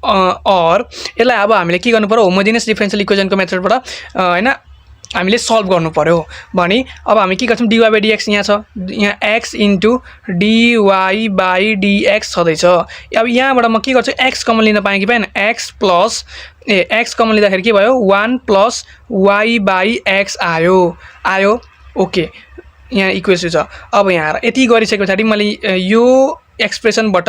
और यसलाई अब हामीले के गर्नु पर्यो होमोजिनियस डिफरेन्शियल इक्वेसनको मेथडबाट हैन हामीले सल्भ गर्नु पर्यो भने अब हामी के गर्छौं dy/dx यहाँ छ यहाँ x * dy/dx छदैछ अब यहाँबाट म के गर्छु x कमन लिन पाएँ कि पाएन x कमन लिँदाखेरि के भयो 1 + y/x आयो ओके यहाँ इक्वेसन छ अब यहाँ यति गरिसकेपछि मैले यो एक्सप्रेसनबाट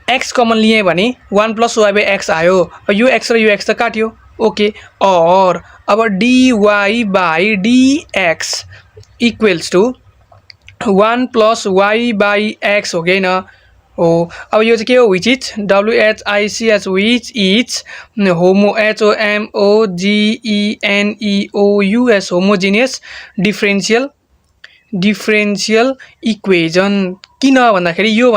x कमन लिए भने 1 + y/x आयो यो x र यो x त काट्यो ओके और अब dy/dx इक्वल्स टु 1 + y/x हो गएन हो अब यो चाहिँ के हो which is WHICH which is homo HOMOGENEOUS homogeneous differential equation किन भन्दाखेरि यो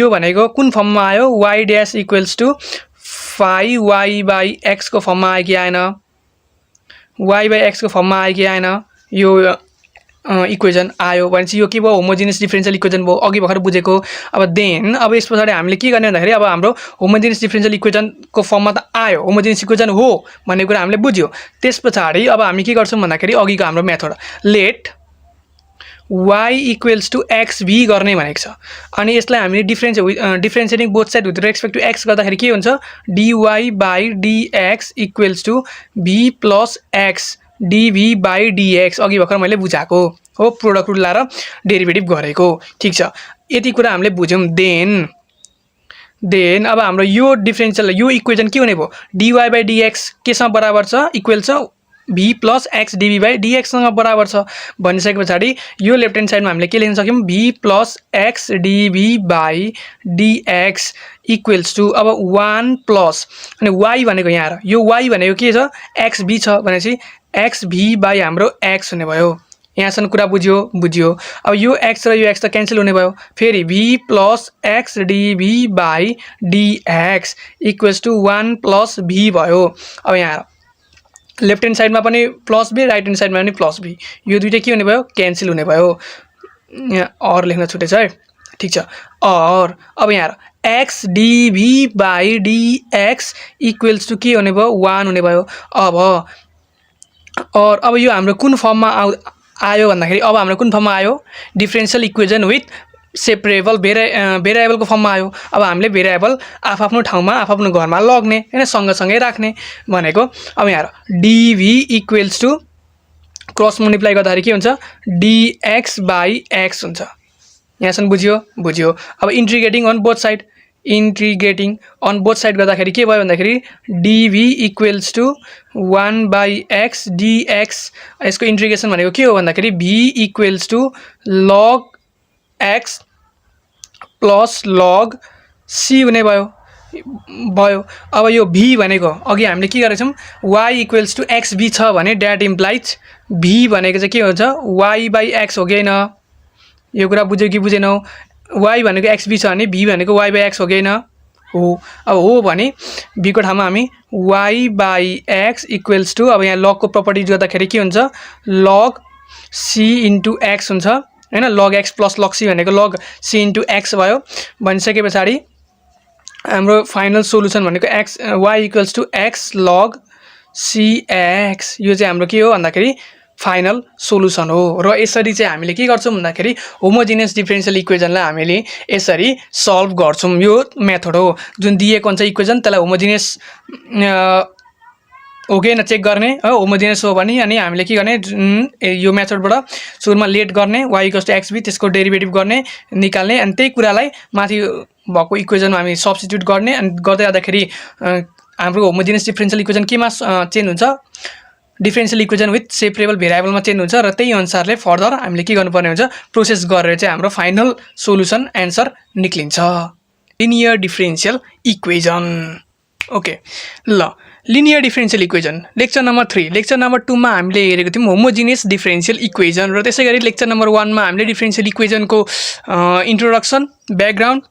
भनेको कुन फर्ममा आयो y dash equals to phi y by x को फर्ममा आयो कि आएन y by x को फर्ममा आयो कि आएन यो इक्वेजन आयो भनेपछि यो के भयो होमोजेनियस डिफरेन्शियल इक्वेजन भयो अघि भर्खर बुझेको अब देन अब यस पछाडी हामीले के गर्ने भन्दाखेरि अब हाम्रो होमोजेनियस डिफरेन्शियल इक्वेजन को फर्ममा त आयो होमोजेनियस इक्वेजन हो भन्ने कुरा हामीले बुझ्यो त्यस पछाडी अब हामी के गर्छौं भन्दाखेरि अघिको हाम्रो method let y equals to xb गर्ने भनेको छ अनि यसलाई हामीले differentiating both side with respect to x गर्दाखेरि के हुन्छ dy by dx equals to b plus x dv by dx अघि भर्खर मैले बुझाएको हो प्रोडक्ट रुल लाएर डेरिभेटिभ गरेको ठीक छ यति कुरा हामीले बुझ्यौं देन अब हाम्रो यो डिफरेन्शियल यो इक्वेसन के हुने भयो dy by dx केसँग बराबर छ इक्वल छ b plus x dv by dx सँग बराबर छ भनिसकेपछि यो लेफ्ट ह्यान्ड साइडमा हामीले के लेख्न सक्यौं b plus x dv by dx equals to अब 1 plus अनि y भनेको यहाँ यो y भनेको के छ xb छ भनेपछि xb by हाम्रो x हुने भयो यहाँसम्म कुरा बुझ्यो अब यो x र यो x त क्यान्सल हुने भयो फेरि b plus x dv by dx equals to 1 plus b भयो अब यहाँ लेफ्ट ह्यान्ड साइडमा पनि प्लस b राइट ह्यान्ड साइडमा पनि प्लस b यो दुईटा के हुने भयो क्यान्सल हुने भयो यहाँ और लेख्न छुटेछ है ठीक छ और अब यहाँ x dv by dx equals to के हुने भयो 1 हुने भयो अब यो हाम्रो कुन फर्ममा आयो भन्दाखेरि अब हाम्रो कुन फर्ममा आयो differential equation with separable variable को फर्ममा आयो अब हामीले भेरिएबल आफ्नो ठाउँमा आफ्नो घरमा लग्ने हैन सँगसँगै राख्ने भनेको अब यहाँ dv equals to cross multiply गर्दाखेरि के हुन्छ dx by x हुन्छ यहाँसम्म बुझ्यो अब इंटीग्रेटिङ अन बोथ साइड गर्दाखेरि के भयो भन्दाखेरि dv equals to 1 by x dx यसको इंटीग्रेसन भनेको के हो भन्दाखेरि b equals to log x plus log c हुने भयो अब यो v भनेको अघि हामीले के गरेछौं y equals to xb छ भने that implies v भनेको चाहिँ के हुन्छ y by x हो कि हैन यो कुरा बुझ्यो कि बुझेनौ y भनेको xb छ भने v भनेको y by x हो कि हैन हो अब हो भने v को ठाउँमा हामी y by x equals to अब यहाँ log को प्रपर्टिज गर्दाखेरि के हुन्छ log c into x हुन्छ हैन log x plus log c भनेको log c into x भयो भनिसकेपछि हाम्रो फाइनल सोलुसन भनेको x y equals to x log cx यो चाहिँ हाम्रो के हो भन्दाखेरि फाइनल सोलुसन हो र यसरी चाहिँ हामीले के गर्छौं भन्दाखेरि होमोजेनियस डिफरेन्शियल इक्वेसनलाई हामीले यसरी सल्भ गर्छौं यो मेथड हो जुन दिएको हुन्छ इक्वेसन त्यसलाई होमोजेनियस ओके न चेक गर्ने होमोजेनियस हो भने अनि हामीले के गर्ने यो मेथडबाट सुरुमा लेट गर्ने y = xb त्यसको डेरिभेटिभ गर्ने निकाल्ने अनि त्यही कुरालाई माथि भएको इक्वेसनमा हामी सब्स्टिट्युट गर्ने अनि गर्दै जाँदाखेरि हाम्रो होमोजेनियस डिफरेन्शियल इक्वेसन केमा चेन्ज हुन्छ डिफरेन्शियल इक्वेसन विथ सेपरेबल भेरिएबलमा चेन्ज हुन्छ र त्यही अनुसारले फर्दर हामीले के गर्नुपर्ने हुन्छ प्रोसेस गरेर चाहिँ हाम्रो फाइनल सोलुसन आन्सर निक्लिन्छ लिनियर डिफरेन्शियल इक्वेसन ओके ल linear differential equation lecture number 3 lecture number 2 मा हामीले हेरेको थियौं होमोजेनियस डिफरेन्शियल इक्वेसन र त्यसैगरी लेक्चर नम्बर 1 मा हामीले डिफरेन्शियल इक्वेसनको इन्ट्रोडक्सन ब्याकग्राउन्ड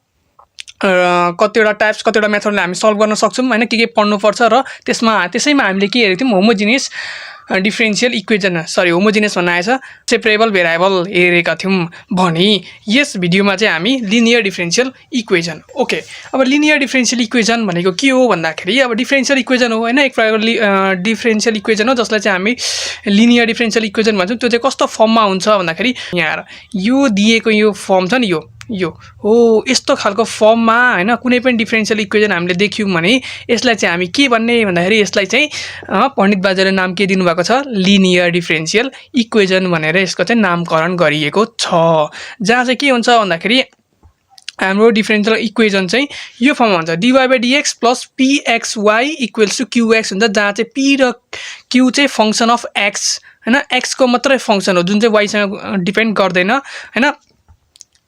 कतिवटा टाइप्स कतिवटा मेथडले हामी सल्भ गर्न सक्छौं हैन के पढ्नु पर्छ र त्यसैमा हामीले के हेरेको थियौं homogeneous differential equation sorry homogeneous भन्न आएछ सेपरेबल भेरिएबल हेरेका थियौं भनी यस भिडियोमा चाहिँ हामी लिनियर डिफरेन्शियल इक्वेसन ओके अब लिनियर डिफरेन्शियल इक्वेसन भनेको के हो भन्दाखेरि अब डिफरेन्शियल इक्वेसन हो हैन एक प्रकारको डिफरेन्शियल इक्वेसन हो जसलाई चाहिँ हामी लिनियर डिफरेन्शियल इक्वेसन भन्छौं त्यो चाहिँ कस्तो फर्ममा हुन्छ भन्दाखेरि यहाँ यो दिएको यो फर्म छ नि यो हो यस्तो खालको फर्ममा हैन कुनै पनि डिफरेन्शियल इक्वेसन हामीले देख्यौं भने यसलाई चाहिँ हामी के भन्ने भन्दाखेरि यसलाई चाहिँ पण्डित बाजेले नाम के दिनु भएको छ लिनियर डिफरेन्शियल इक्वेसन भनेर यसको चाहिँ नामकरण गरिएको छ जहाँ चाहिँ के हुन्छ भन्दाखेरि हाम्रो डिफरेन्शियल इक्वेसन चाहिँ यो फर्ममा हुन्छ dy by dx plus pxy equals to qx हुन्छ जहाँ चाहिँ p र q चाहिँ फंक्सन अफ x हैन x को मात्रै फंक्सन हो जुन चाहिँ y सँग डिपेन्ड गर्दैन हैन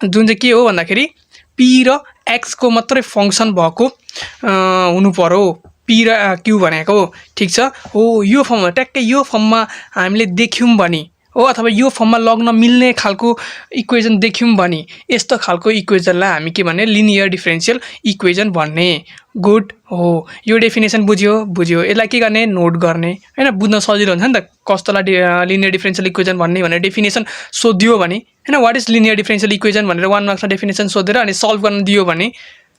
जुन चाहिँ के हो भन्दाखेरि p र x को मात्रै फंक्सन भएको हुनु पर्यो p र q भनेको ठीक छ हो यो फर्ममा ट्याक्कै यो फर्ममा हामीले देख्यौं भने हो अथवा यो फर्ममा लग्न मिल्ने खालको इक्वेसन देख्यौं भने यस्तो खालको इक्वेसनलाई हामी के भन्ने लिनियर डिफरेन्शियल इक्वेसन भन्ने गुड हो यो डेफिनेसन बुझ्यो यसलाई के गर्ने नोट गर्ने हैन बुझ्न सजिलो हुन्छ नि त कस्तोलाई लिनियर डिफरेन्शियल इक्वेसन भन्ने भनेर डेफिनेसन सोध्यो भने हैन what is linear differential equation भनेर 1 मार्क्समा डेफिनेसन सोधेर अनि सल्भ गर्न दियो भने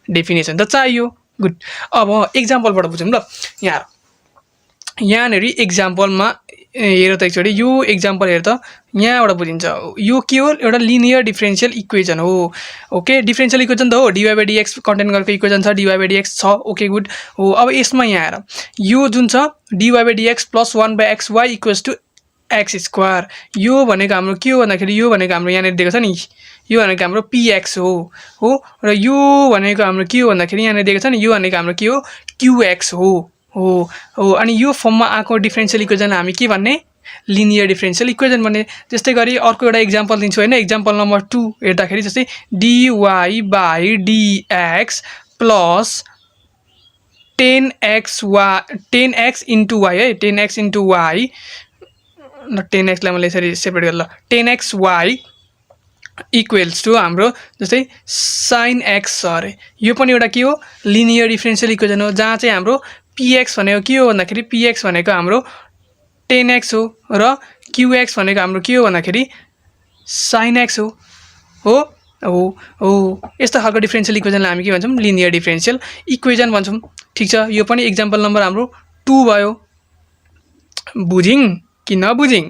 डेफिनेसन त चाहियो गुड अब एक्जाम्पलबाट बुझौँ ल यहाँनेरि एक्जाम्पलमा हेर त एकचोटी यो एक्जाम्पल हेर त यहाँबाट बुझिन्छ यो के हो एउटा लिनियर डिफरेन्शियल इक्वेसन हो ओके डिफरेन्शियल इक्वेसन त हो dy/dx कन्टेन गरेको इक्वेसन छ dy/dx छ ओके गुड हो अब यसमा यहाँ हेर यो जुन छ dy/dx + 1/xy = x स्क्वायर यो भनेको हाम्रो के हो भन्दाखेरि यो भनेको हाम्रो यहाँ दिएको छ नि यो भनेको हाम्रो px हो र यो भनेको हाम्रो के हो भन्दाखेरि यहाँ दिएको छ नि यो भनेको हाम्रो के हो qx हो अनि यो फर्ममा आको डिफरेन्शियल इक्वेसन हामी के भन्ने लिनियर डिफरेन्शियल इक्वेसन भन्ने जस्तै गरी अर्को एउटा एक्जाम्पल दिन्छु हैन एक्जाम्पल नम्बर 2 हेर्दाखेरि जस्तै dy/dx + 10x * y है 10x * y न 10x लाई मैले यसरी सेपरेट गर्ला 10xy = हाम्रो जस्तै sin x अरे यो पनि एउटा के हो लिनियर डिफरेन्शियल इक्वेसन हो जहाँ चाहिँ हाम्रो px भनेको के हो भन्दाखेरि px भनेको हाम्रो 10x हो र qx भनेको हाम्रो के हो भन्दाखेरि sin x हो यस्तो खालको डिफरेन्शियल इक्वेसनलाई हामी के भन्छौं लिनियर डिफरेन्शियल इक्वेसन भन्छौं ठीक छ यो पनि एक्जाम्पल नम्बर हाम्रो 2 भयो बुझिङ कि नबुझिङ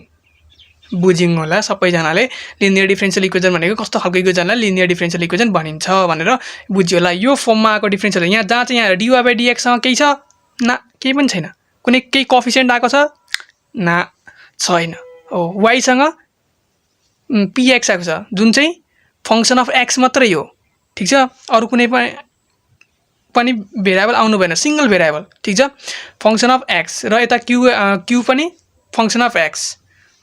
बुझिङ होला सबैजनाले लिनियर डिफरेन्शियल इक्वेसन भनेको कस्तो खालको इक्वेसनलाई लिनियर डिफरेन्शियल इक्वेसन भनिन्छ भनेर बुझ्यो होला यो फर्ममा आको डिफरेन्शियल यहाँ जहाँ चाहिँ यहाँ dy/dx सँग केही छ न केही पनि छैन कुनै केही कोएफिसिएन्ट आको छ न छैन हो y सँग px आको छ जुन चाहिँ फंक्सन अफ x मात्रै हो ठीक छ अरु कुनै पनि भेरिएबल आउनु भएन सिंगल भेरिएबल ठीक छ फंक्सन अफ x र यता q पनि फंक्सन अफ x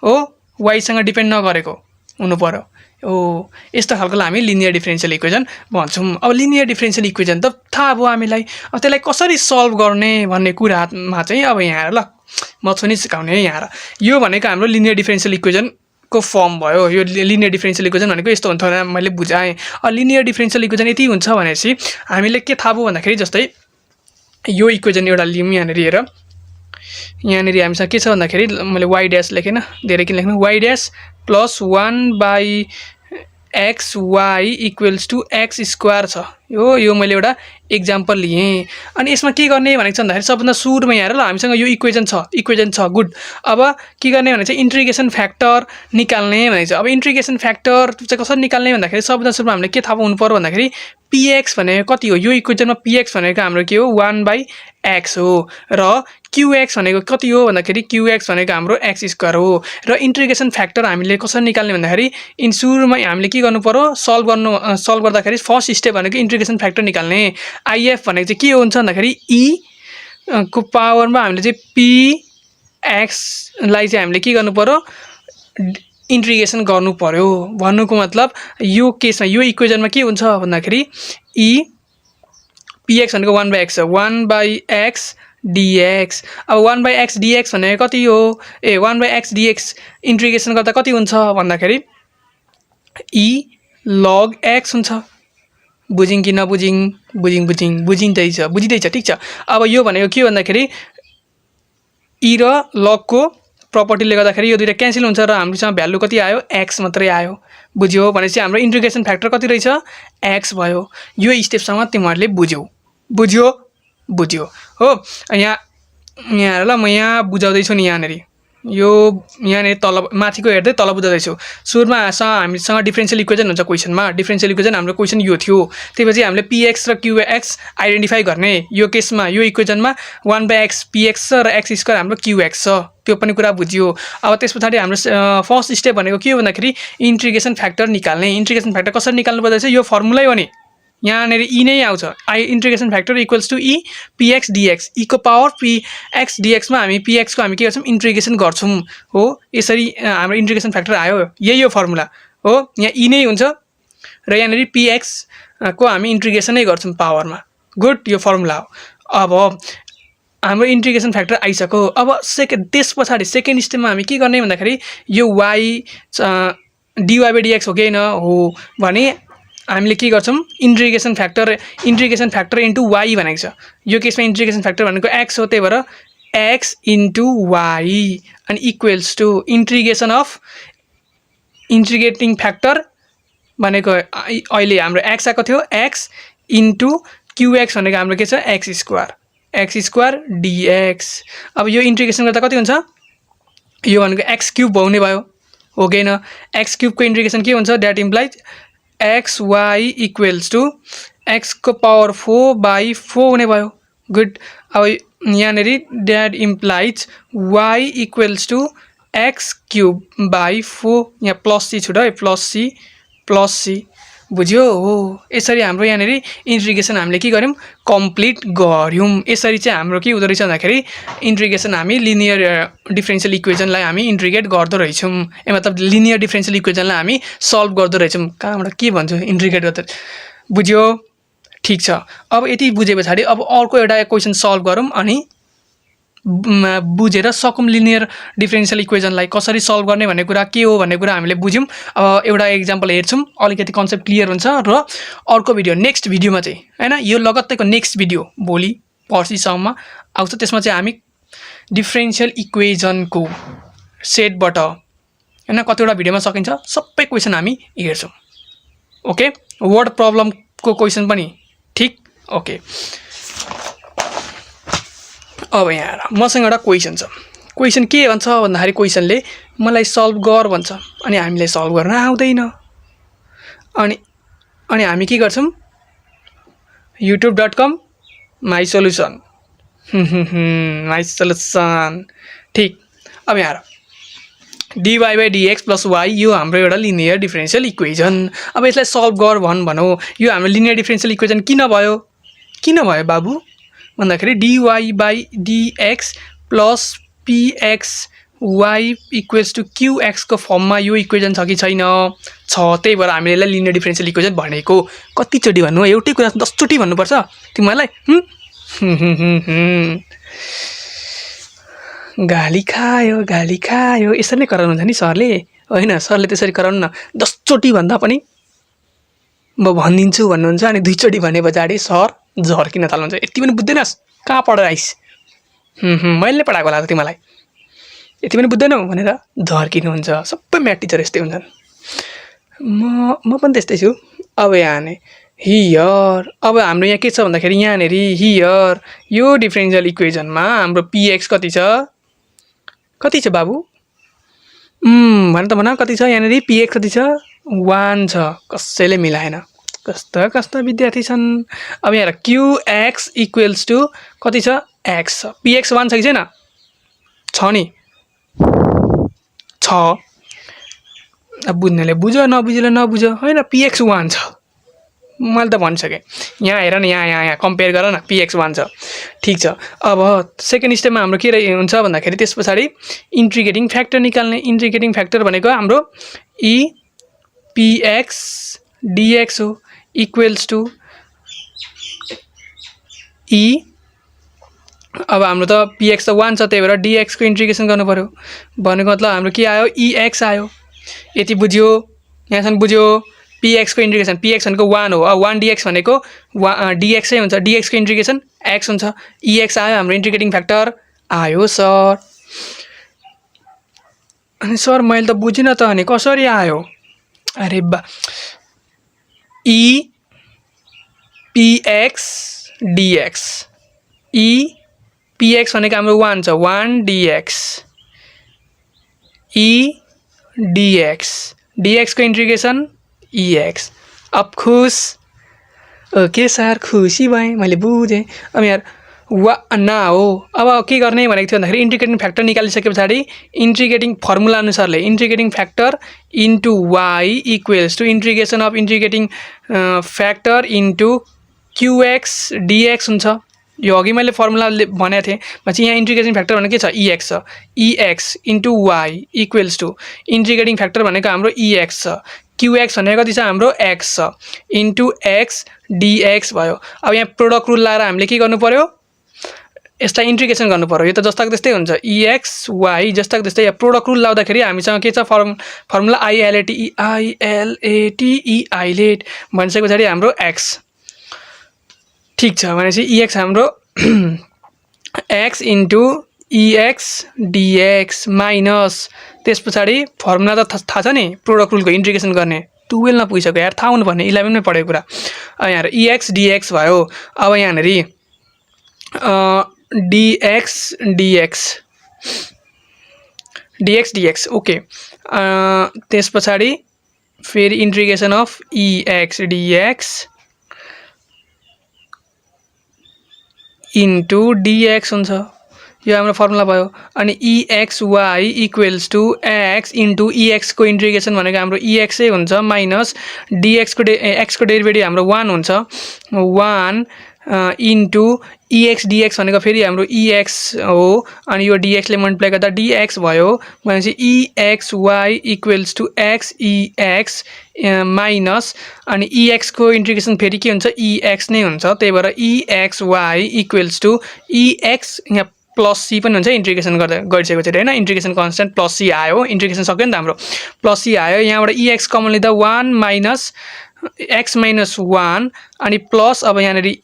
हो y सँग डिपेन्ड नगरेको हुनु पर्यो हो यस्तो खालकोलाई हामी लिनियर डिफरेन्शियल इक्वेसन भन्छौं अब लिनियर डिफरेन्शियल इक्वेसन त थाहा भयो हामीलाई अब त्यसलाई कसरी सल्भ गर्ने भन्ने कुरामा चाहिँ अब यहाँ ल म छुनी सिकाउने यहाँ यो भनेको हाम्रो लिनियर डिफरेन्शियल इक्वेसन को फर्म भयो यो लिनियर डिफरेन्शियल इक्वेसन भनेको यस्तो हुन्छ भनेर मैले बुझाएँ लिनियर डिफरेन्शियल इक्वेसन यति हुन्छ भनेपछि हामीले के थाहा भयो भन्दाखेरि जस्तै यो इक्वेसन एउटा लियौं यहाँनेरि हामीसँग के छ भन्दाखेरि मैले y डैश लेखेन धेरै किन लेख्नु y dash + 1/xy = x square छ यो मैले एउटा एक्जाम्पल लिएँ अनि यसमा के गर्ने भनेको छ भन्दाखेरि सबभन्दा सुरुमा यहाँ ल हामीसँग यो इक्वेसन छ गुड अब के गर्ने भने चाहिँ इंटीग्रेसन फ्याक्टर निकाल्ने भनेको छ अब इंटीग्रेसन फ्याक्टर चाहिँ कसरी निकाल्ने भन्दाखेरि सबभन्दा सुरुमा हामीले के थाहा हुनु पर्यो भन्दाखेरि px भनेको कति हो यो इक्वेसनमा px भनेको हाम्रो के हो 1/x हो र qx भनेको कति हो भन्दाखेरि qx भनेको हाम्रो x स्क्वायर हो र इंटीग्रेसन फ्याक्टर हामीले कसरी निकाल्ने भन्दाखेरि सुरुमा हामीले के गर्नु पर्यो सल्भ गर्दाखेरि फर्स्ट स्टेप भनेको इंटीग्रेसन फ्याक्टर निकाल्ने if भनेको चाहिँ के हुन्छ भन्दाखेरि e को पावरमा हामीले चाहिँ px लाई चाहिँ हामीले के गर्नु पर्यो इंटीग्रेसन गर्नु पर्यो भन्नुको मतलब यो केसमा यो इक्वेसनमा के हुन्छ भन्दाखेरि e px भनेको 1/x 1/x dx अब 1/x dx भनेको कति हो 1/x dx इंटीग्रेसन गर्दा कति हुन्छ भन्दाखेरि e log x हुन्छ बुझिङ कि नबुझिङ बुझिँदैछ ठीक छ अब यो भनेको के भन्दाखेरि e र log को प्रपर्टीले गर्दाखेरि यो दुईटा क्यान्सल हुन्छ र हामीसँग भ्यालु कति आयो x मात्रै आयो बुझ्यो भनेपछि हाम्रो इंटीग्रेसन फ्याक्टर कति रहेछ x भयो यो स्टेपसम्म तिमीहरुले बुझ्यो हो यहाँ ल म यहाँ बुझाउँदै छु नि यहाँनेरि यो यहाँनेरि तल माथिको हेर्दै तल बुझाउँदै छु सुरुमा हामीसँग डिफरेन्शियल इक्वेसन हुन्छ क्वेशनमा डिफरेन्शियल इक्वेसन हाम्रो क्वेशन यो थियो त्यसपछि हामीले px र qx आइडेन्टिफाई गर्ने यो केसमा यो इक्वेसनमा 1/x px र x स्क्वायर हाम्रो qx छ त्यो पनि कुरा बुझियो अब त्यसपछि हाम्रो फर्स्ट स्टेप भनेको के हो भन्दाखेरि इंटीग्रेसन फ्याक्टर निकाल्ने इंटीग्रेसन फ्याक्टर कसरी निकाल्नु पर्छ यो फर्मुलै हो नि यहाँनेरि e नै आउँछ integration factor = e px dx e को पावर px dx मा हामी px को हामी के गर्छौं इंटीग्रेसन गर्छौं हो यसरी हाम्रो इंटीग्रेसन फ्याक्टर आयो यही हो फर्मुला हो यहाँ e नै हुन्छ र यहाँनिर px को हामी इन्टिग्रेसनै गर्छौँ पावरमा गुड यो फर्मुला हो अब हाम्रो इन्टिग्रेसन फ्याक्टर आइसक्यो अब त्यस पछाडि सेकेन्ड स्टेपमा हामी के गर्ने भन्दाखेरि यो y dy/dx हो कि हैन हो भने हामीले के गर्छौँ इन्टिग्रेसन फ्याक्टर इन्टु y भनेको छ यो केसमा इन्टिग्रेसन फ्याक्टर भनेको x हो त्यही भएर x इन्टु y अनि equals to integration of integrating factor भनेको अहिले हाम्रो x आएको थियो x इन्टु qx भनेको हाम्रो के छ x स्क्वायर dx अब यो इन्टिग्रेसन गर्दा कति हुन्छ यो भनेको x क्यूब हुने भयो हो कि हैन x क्यूब को इन्टिग्रेसन के हुन्छ that implies xy equals to x को पावर 4/4 हुने भयो गुड अब यहाँनेरि that implies y equals to x cube by 4 यहाँ प्लस c छुट्यो है प्लस c बुझ्यो हो यसरी हाम्रो यहाँनेरि इन्टिग्रेसन हामीले के गर्यौं कम्प्लिट गर्यौं यसरी चाहिँ हाम्रो के हुँदो रहेछ भन्दाखेरि इन्टिग्रेसन हामी लिनियर डिफरेन्शियल इक्वेसनलाई हामी इन्टिग्रेट गर्दो रहेछौं मतलब लिनियर डिफरेन्शियल इक्वेसनलाई हामी सल्भ गर्दो रहेछौं कहाँबाट के भन्छु इन्टिग्रेट गर्दा बुझ्यो ठीक छ अब यति बुझेपछि अब अर्को एउटा क्वेशन सल्भ गरौँ अनि बुझेर सकौं लिनियर डिफरेन्शियल इक्वेसनलाई कसरी सल्भ गर्ने भन्ने कुरा के हो भन्ने कुरा हामीले बुझ्यौं अब एउटा एक्जाम्पल हेर्छौं अलिकति कन्सेप्ट क्लियर हुन्छ र अर्को भिडियो नेक्स्ट भिडियोमा चाहिँ हैन यो लगत्तैको नेक्स्ट भिडियो भोलि पर्सिसम्म आउँछ त्यसमा चाहिँ हामी डिफरेन्शियल इक्वेसनको सेटबाट हैन कतिवटा भिडियोमा सकिन्छ सबै क्वेशन हामी हेर्छौं ओके वर्ड प्रब्लमको क्वेशन पनि ठीक ओके अब यहाँ मसँग एउटा क्वेशन छ क्वेशन के भन्छ भन्दाखेरि क्वेशनले मलाई सल्भ गर भन्छ अनि हामीले सल्भ गर्न आउँदैन अनि हामी के गर्छौं youtube.com my solution my solution ठीक अब यहाँ dy/dx + y यो हाम्रो एउटा लिनियर डिफरेन्शियल इक्वेसन अब यसलाई सल्भ गर भनौ यो हाम्रो लिनियर डिफरेन्शियल इक्वेसन किन भयो बाबु भन्दाखेरि dy/dx + pxy equals to qx को फर्ममा यो इक्वेसन छ कि छैन छ त्यही भएर हामीले यसलाई लिनियर डिफरेन्शियल इक्वेसन भनेको कति चोटी भन्नु एउटै कुरा 10 चोटी भन्नुपर्छ तिमीलाई गाली खायो यसरी नै कराउनुहुन्छ नि सरले हैन सरले त्यसरी कराउनु न 10 चोटी भन्दा पनि म भन्दिन्छु भन्नुहुन्छ अनि 2 चोटी भने पछाडी सर झर्किन थाल्नुहुन्छ यति पनि बुझ्दैनस् कहाँ पढेर आइस मैले पढाएको होला तिमीलाई यति पनि बुझ्दैनौ भनेर झर्किनुहुन्छ सबै म्याथ टिचर यस्तै हुन्छन् म पनि त्यस्तै छु अब यहाँ नै हियर अब हाम्रो यहाँ के छ भन्दाखेरि यहाँनेरि हियर यो डिफरेन्शियल इक्वेसनमा हाम्रो px कति छ बाबु भन त भन कति छ यहाँनेरि px कति छ 1 छ कसैले मिलाएन कस्ता विद्यार्थी छन् अब यहाँ qx इक्वल्स टु कति छ x px 1 छ कि छैन छ नि छ अब बुझ्नेले बुझ नबुझेले नबुझ हैन px 1 छ मैले त भनिसके यहाँ हेर न यहाँ कम्पेयर गर न px 1 छ ठीक छ अब सेकेन्ड स्टेपमा हाम्रो के हुन्छ भन्दाखेरि त्यसपछि इन्टिग्रेटिङ फ्याक्टर निकाल्ने इन्टिग्रेटिङ फ्याक्टर भनेको हाम्रो e px dx हो इक्वल्स टु e अब हाम्रो त px त 1 छ त्यही भएर dx को इन्टिग्रेसन गर्नु पर्यो भनेको मतलब हाम्रो के आयो ex आयो यति बुझ्यो यहाँसम्म बुझ्यो px को इन्टिग्रेसन px भनेको 1 हो 1 dx भनेको dx हुन्छ dx को इन्टिग्रेसन x हुन्छ ex आयो हाम्रो इन्टिग्रेटिङ फ्याक्टर आयो सर अनि सर मैले त बुझिन त अनि कसरी आयो अरे बा e px dx e px भनेको हाम्रो 1 छ 1 dx e dx dx को इन्टिग्रेसन ex अब खुश ओके सर खुसी भएँ मैले बुझेँ अब यार ना हो अब के गर्ने भनेको थियो भन्दाखेरि इन्टिग्रेटिङ फ्याक्टर निकालिसके पछाडि इन्टिग्रेटिङ फर्मुला अनुसारले integrating factor into y equals to integration of integrating factor into qx dx हुन्छ यो अघि मैले फर्मुला भनेको थिएँ पछि यहाँ इन्टिग्रेटिङ फ्याक्टर भनेको के छ ex छ ex into y equals to integrating factor भनेको हाम्रो ex छ क्युएक्स भनेको कति छ हाम्रो x छ इन्टु x dx भयो। अब यहाँ प्रोडक्ट रुल लगाएर हामीले के गर्नु पर्यो यसलाई इन्टिग्रेसन गर्नु पर्यो। यो त जस्ताको त्यस्तै हुन्छ ex y जस्ताको त्यस्तै। यहाँ प्रोडक्ट रुल लाउँदाखेरि हामीसँग के छ फर्मुला ilat ilat भनिसके पछाडि हाम्रो x ठीक छ भनेपछि ex हाम्रो x into ex dx minus त्यस पछाडि फर्मुला त थाहा छ नि प्रोडक्ट रुलको इन्टिग्रेसन गर्ने 12 मा पुगिसक्यो यार थाहा हुनुपर्ने 11 मै पढेको कुरा। यहाँ ex dx भयो। अब यहाँनेरि dx dx ओके त्यस पछाडि फेरि integration of ex dx into dx हुन्छ। यो हाम्रो फर्मुला भयो। अनि exy equals to x into ex को इन्टिग्रेसन भनेको हाम्रो ex हुन्छ माइनस dx को x को डेरिभेटिभ हाम्रो 1 हुन्छ 1 इन्टु ex dx भनेको फेरि हाम्रो ex हो अनि यो dx ले मल्टिप्लाई गर्दा dx भयो भनेपछि exy equals to x ex minus अनि ex को इन्टिग्रेसन फेरि के हुन्छ ex नै हुन्छ। त्यही भएर exy इक्वल्स टु ex यहाँ प्लस सी पनि हुन्छ इन्टिग्रेसन गर्दा गरिसकेपछि हैन इन्टिग्रेसन कन्स्टेन्ट प्लस सी आयो इन्टिग्रेसन सक्यो नि त हाम्रो प्लस सी आयो। यहाँबाट ex कमन लिँदा 1 माइनस x माइनस 1 अनि प्लस अब यहाँनेरि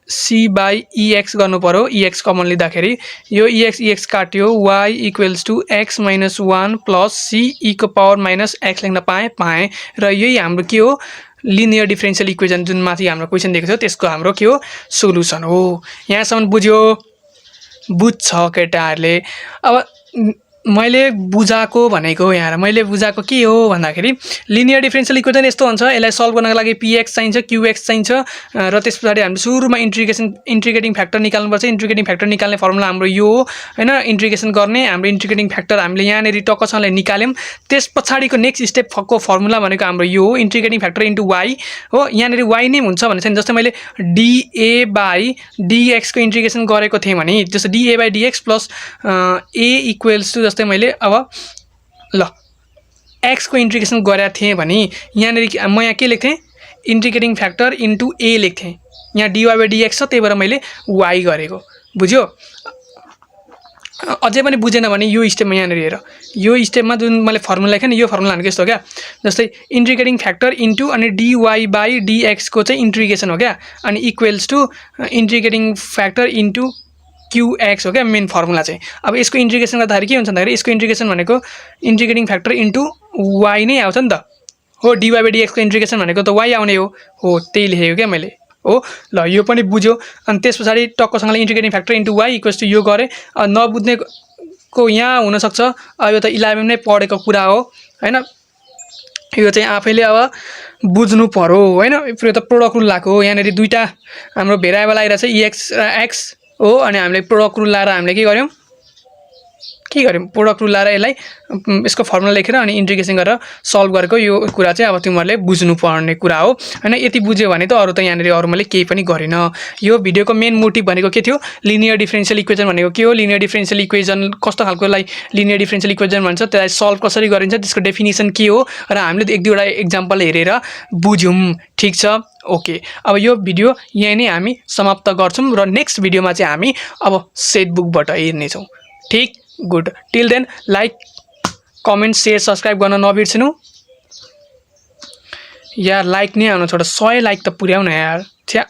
c बाई ex गर्नु पर्यो ex कमन लिँदाखेरि यो ex काट्यो y equals to x minus 1 plus c e को पावर माइनस x लेख्न पाएँ र यही हाम्रो के हो लिनियर डिफरेन्शियल इक्वेसन जुन माथि हाम्रो क्वेसन दिएको छ त्यसको हाम्रो के हो सोलुसन हो। यहाँसम्म बुझ्यो बुझ्छ केटाहरुले। अब मैले बुझाको भनेको यहाँ मैले बुझाको के हो भन्दाखेरि लिनियर डिफरेन्शियल इक्वेसन यस्तो हुन्छ यसलाई सल्भ गर्नको लागि px चाहिन्छ qx चाहिन्छ र त्यसपछि हामीले सुरुमा इन्टिग्रेटिङ फ्याक्टर निकाल्नुपर्छ। इन्टिग्रेटिङ फ्याक्टर निकाल्ने फर्मुला हाम्रो यो हो हैन इन्टिग्रेसन गर्ने हाम्रो इन्टिग्रेटिङ फ्याक्टर हामीले यहाँनेरि टक्कसँगले निकाल्यौं। त्यसपछाडिको नेक्स्ट स्टेपको फर्मुला भनेको हाम्रो यो हो इन्टिग्रेटिङ फ्याक्टर इन्टु y हो। यहाँनेरि y नै हुन्छ भने चाहिँ जस्तै मैले dA बाई dx को इन्टिग्रेसन गरेको थिएँ भने जस्तो dA by dx plus a equals to जस्तै मैले अब ल x को इन्टिग्रेसन गरेको थिएँ भने यहाँनेरि म यहाँ के लेख्थेँ इन्टिग्रेटिङ फ्याक्टर इन्टु a लेख्थेँ। यहाँ dy बाई dx छ त्यही भएर मैले y गरेको बुझ्यो। अझै पनि बुझेन भने यो स्टेपमा यहाँनेरि हेर यो स्टेपमा जुन मैले फर्मुला लेखेँ नि यो फर्मुला भनेको यस्तो हो क्या जस्तै इन्टिग्रेटिङ फ्याक्टर इन्टु अनि dy बाई dx को चाहिँ इन्टिग्रेसन हो क्या अनि equals to integrating factor into qx हो क्या मेन फर्मुला चाहिँ। अब यसको इन्टिग्रेसन गर्दाखेरि के हुन्छ भन्दाखेरि यसको इन्टिग्रेसन भनेको इन्टिग्रेटिङ फ्याक्टर इन्टु y नै आउँछ नि त हो dy बाई dx को इन्टिग्रेसन भनेको त y आउने हो त्यही लेखेको क्या मैले हो। ल यो पनि बुझ्यो। अनि त्यस पछाडि टक्कसँगले integrating factor into y equals to यो गरे नबुझ्नेको यहाँ हुनसक्छ यो त 11 नै पढेको कुरा हो हैन यो चाहिँ आफैले अब बुझ्नु पर्यो हैन। यो त प्रोडक्ट रुल लाको हो यहाँनेरि दुईटा हाम्रो भेरिएबल आइरहेछ ex x हो अनि हामीले प्रोडक्ट रुल लाएर हामीले के गर्यौं प्रोडक्ट रुल लाएर यसलाई यसको फर्मुला लेखेर अनि इन्टिग्रेसन गरेर सल्भ गरेको यो कुरा चाहिँ अब तिमीहरुले बुझ्नु पर्ने कुरा हो हैन। यति बुझ्यो भने त अरु त यहाँनेरि अरु मैले केही पनि गरिन। यो भिडियोको मेन मोटिभ भनेको के थियो लिनियर डिफरेन्शियल इक्वेसन भनेको के हो लिनियर डिफरेन्शियल इक्वेसन कस्तो खालकोलाई लिनियर डिफरेन्शियल इक्वेसन भन्छ त्यसलाई सल्भ कसरी गरिन्छ त्यसको डेफिनिसन के हो र हामीले एक दुईवटा एक्जाम्पल हेरेर बुझ्यौं ठीक छ ओके। अब यो भिडियो यही नै हामी समाप्त गर्छौं र नेक्स्ट भिडियोमा चाहिँ हामी अब सेट बुकबाट हेर्ने छौं ठीक good. Till then like comment share subscribe गर्न नबिर्सनु यार लाइक नै आउनु छोड 100 लाइक त पुर्याउन यार छ्या।